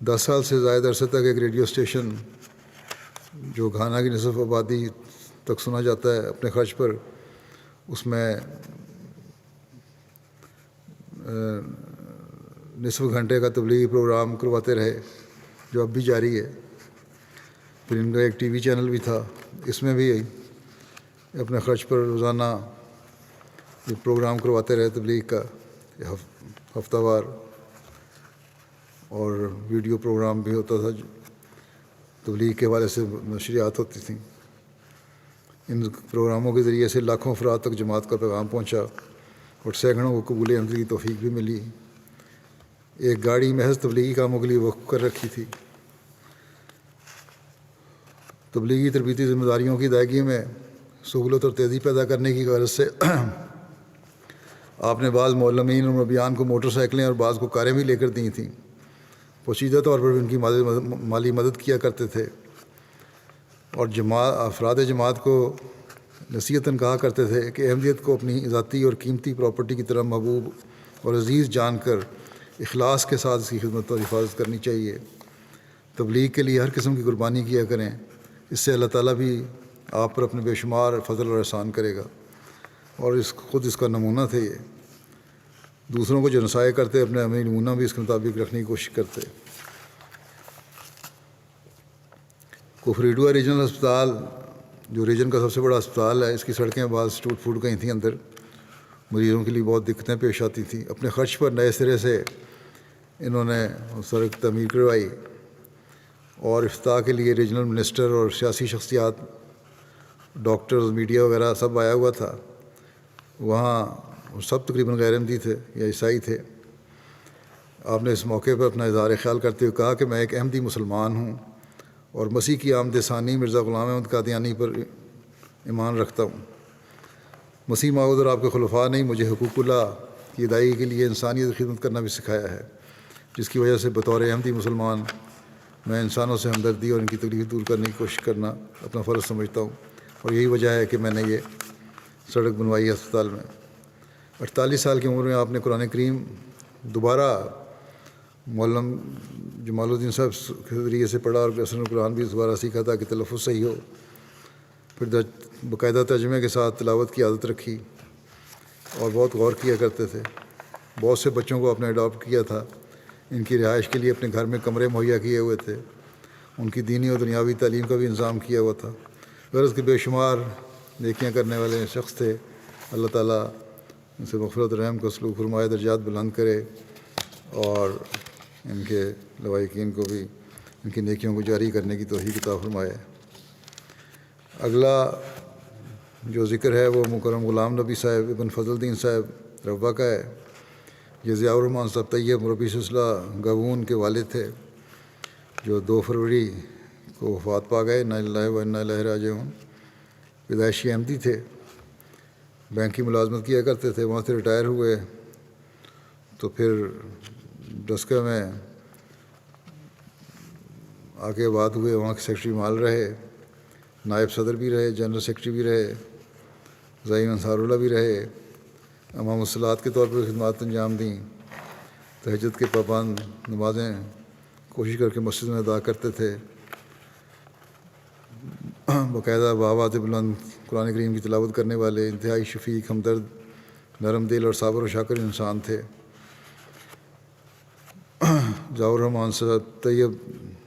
10 سال سے زائد عرصے تک ایک ریڈیو اسٹیشن جو گھانا کی نصف آبادی تک سنا جاتا ہے اپنے خرچ پر، اس میں نصف گھنٹے کا تبلیغی پروگرام کرواتے رہے، جو اب بھی جاری ہے۔ پھر ان کا ایک ٹی وی چینل بھی تھا، اس میں بھی اپنے خرچ پر روزانہ یہ پروگرام کرواتے رہے تبلیغ کا، ہفتہ وار، اور ویڈیو پروگرام بھی ہوتا تھا، تبلیغ کے حوالے سے نشریات ہوتی تھیں۔ ان پروگراموں کے ذریعے سے لاکھوں افراد تک جماعت کا پیغام پہنچا اور سینکڑوں کو قبول احمدیت کی توفیق بھی ملی۔ ایک گاڑی محض تبلیغی کاموں کے لیے وقف کر رکھی تھی۔ تبلیغی تربیتی ذمہ داریوں کی ادائیگی میں سہولت اور تیزی پیدا کرنے کی غرض سے آپ نے بعض معلمین اور مربیان کو موٹر سائیکلیں اور بعض کو کاریں بھی لے کر دی تھیں۔ پوشیدہ طور پر بھی ان کی مالی مدد کیا کرتے تھے، اور افراد جماعت کو نصیحتاً کہا کرتے تھے کہ احمدیت کو اپنی ذاتی اور قیمتی پراپرٹی کی طرح محبوب اور عزیز جان کر اخلاص کے ساتھ اس کی خدمت اور حفاظت کرنی چاہیے۔ تبلیغ کے لیے ہر قسم کی قربانی کیا کریں، اس سے اللہ تعالیٰ بھی آپ پر اپنے بے شمار فضل اور احسان کرے گا، اور خود اس کا نمونہ تھے یہ۔ دوسروں کو جو نصائح کرتے اپنے عملی نمونہ بھی اس کے مطابق رکھنے کی کوشش کرتے۔ کفریڈوا ریجنل ہسپتال جو ریجن کا سب سے بڑا ہسپتال ہے، اس کی سڑکیں بعض ٹوٹ پھوٹ گئی تھیں، اندر مریضوں کے لیے بہت دقتیں پیش آتی تھیں۔ اپنے خرچ پر نئے سرے سے انہوں نے سڑک تعمیر کروائی، اور افتتاح کے لیے ریجنل منسٹر اور سیاسی شخصیات، ڈاکٹرز، میڈیا وغیرہ سب آیا ہوا تھا وہاں، سب تقریباً غیر احمدی تھے یا عیسائی تھے۔ آپ نے اس موقع پر اپنا اظہار خیال کرتے ہوئے کہا کہ میں ایک احمدی مسلمان ہوں اور مسیح کی آمد ثانی مرزا غلام احمد قادیانی پر ایمان رکھتا ہوں۔ مسیح موعود اور آپ کے خلفاء نے مجھے حقوق اللہ کی ادائیگی کے لیے انسانیت کی خدمت کرنا بھی سکھایا ہے، جس کی وجہ سے بطور احمدی مسلمان میں انسانوں سے ہمدردی اور ان کی تکلیف دور کرنے کی کوشش کرنا اپنا فرض سمجھتا ہوں، اور یہی وجہ ہے کہ میں نے یہ سڑک بنوائی ہے ہسپتال میں۔ 48 سال کی عمر میں آپ نے قرآن کریم دوبارہ معلم جمال الدین صاحب کے ذریعے سے پڑھا، اور اصل قرآن بھی دوبارہ سیکھا تھا کہ تلفظ صحیح ہو، پھر باقاعدہ ترجمے کے ساتھ تلاوت کی عادت رکھی، اور بہت غور کیا کرتے تھے۔ بہت سے بچوں کو آپ نے اڈاپٹ کیا تھا، ان کی رہائش کے لیے اپنے گھر میں کمرے مہیا کیے ہوئے تھے، ان کی دینی اور دنیاوی تعلیم کا بھی انتظام کیا ہوا تھا۔ غرض کے بے شمار نیکیاں کرنے والے شخص تھے۔ اللہ تعالیٰ ان سے مغفرت رحم کو سلوک فرمائے، درجات بلند کرے، اور ان کے لوائقین کو بھی ان کی نیکیوں کو جاری کرنے کی توفیق عطا فرمائے۔ اگلا جو ذکر ہے وہ مکرم غلام نبی صاحب ابن فضل الدین صاحب روا کا ہے۔ یہ ضیاء الرحمن صاحب طیب مربی سلسلہ گابون کے والد تھے، جو 2 فروری کو وفات پا گئے۔ انا للہ و انا الیہ راجعون۔ پیدائشی احمدی تھے، بینک کی ملازمت کیا کرتے تھے، وہاں سے ریٹائر ہوئے تو پھر ڈسکا میں آ کے آباد ہوئے، وہاں کے سیکرٹری مال رہے، نائب صدر بھی رہے، جنرل سیکرٹری بھی رہے، زعیم انصار اللہ بھی رہے، امام الصلاۃ کے طور پر خدمات انجام دیں، تہجد کے پابند نمازیں کوشش کر کے مسجد میں ادا کرتے تھے، باقاعدہ بآواز بلند قرآن کریم کی تلاوت کرنے والے انتہائی شفیق، ہمدرد، نرم دل اور صابر و شاکر انسان تھے۔ ضیاء الرحمن صاحب طیب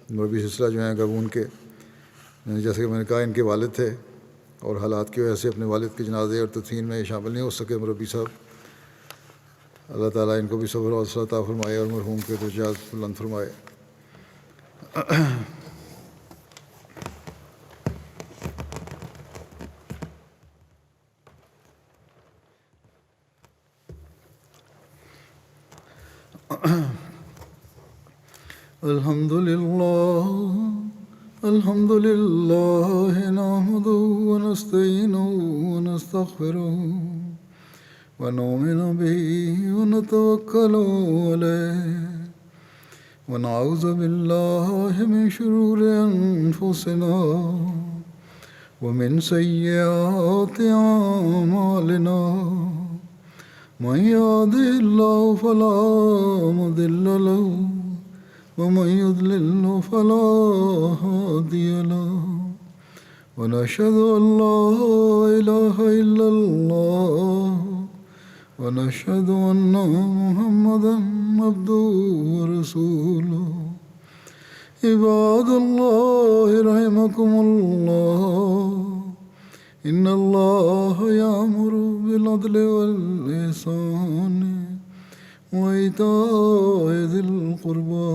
مربی سلسلہ جو ہیں گابون کے، جیسے کہ میں نے کہا ان کے والد تھے، اور حالات کی وجہ سے اپنے والد کے جنازے اور تدفین میں شامل نہیں ہو سکے مربی صاحب۔ اللہ تعالیٰ ان کو بھی صبر اور حوصلہ عطا فرمائے اور مرحوم کے درجات بلند فرمائے۔ الحمد لله نحمده ونستعينه ونستغفره ونؤمن به ونتوكل عليه ونعوذ بالله من شرور أنفسنا ومن سيئات أعمالنا من يهده الله فلا مضل له ومن يضلل فلا هادي له ونشهد أن لا إله إلا الله ونشهد أن محمدا عبده ورسوله عباد الله رحمكم الله إن الله يأمر بالعدل والإحسان وإيتاء ذي القربى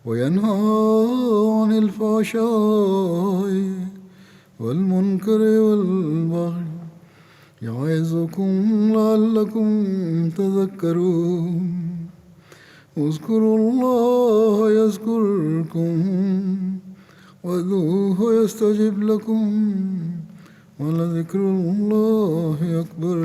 وينهى عن الفحشاء والمنكر والبغي يعظكم لعلكم تذكرون اذكروا الله يذكركم وادعوه يستجب لكم ولذكر الله أكبر.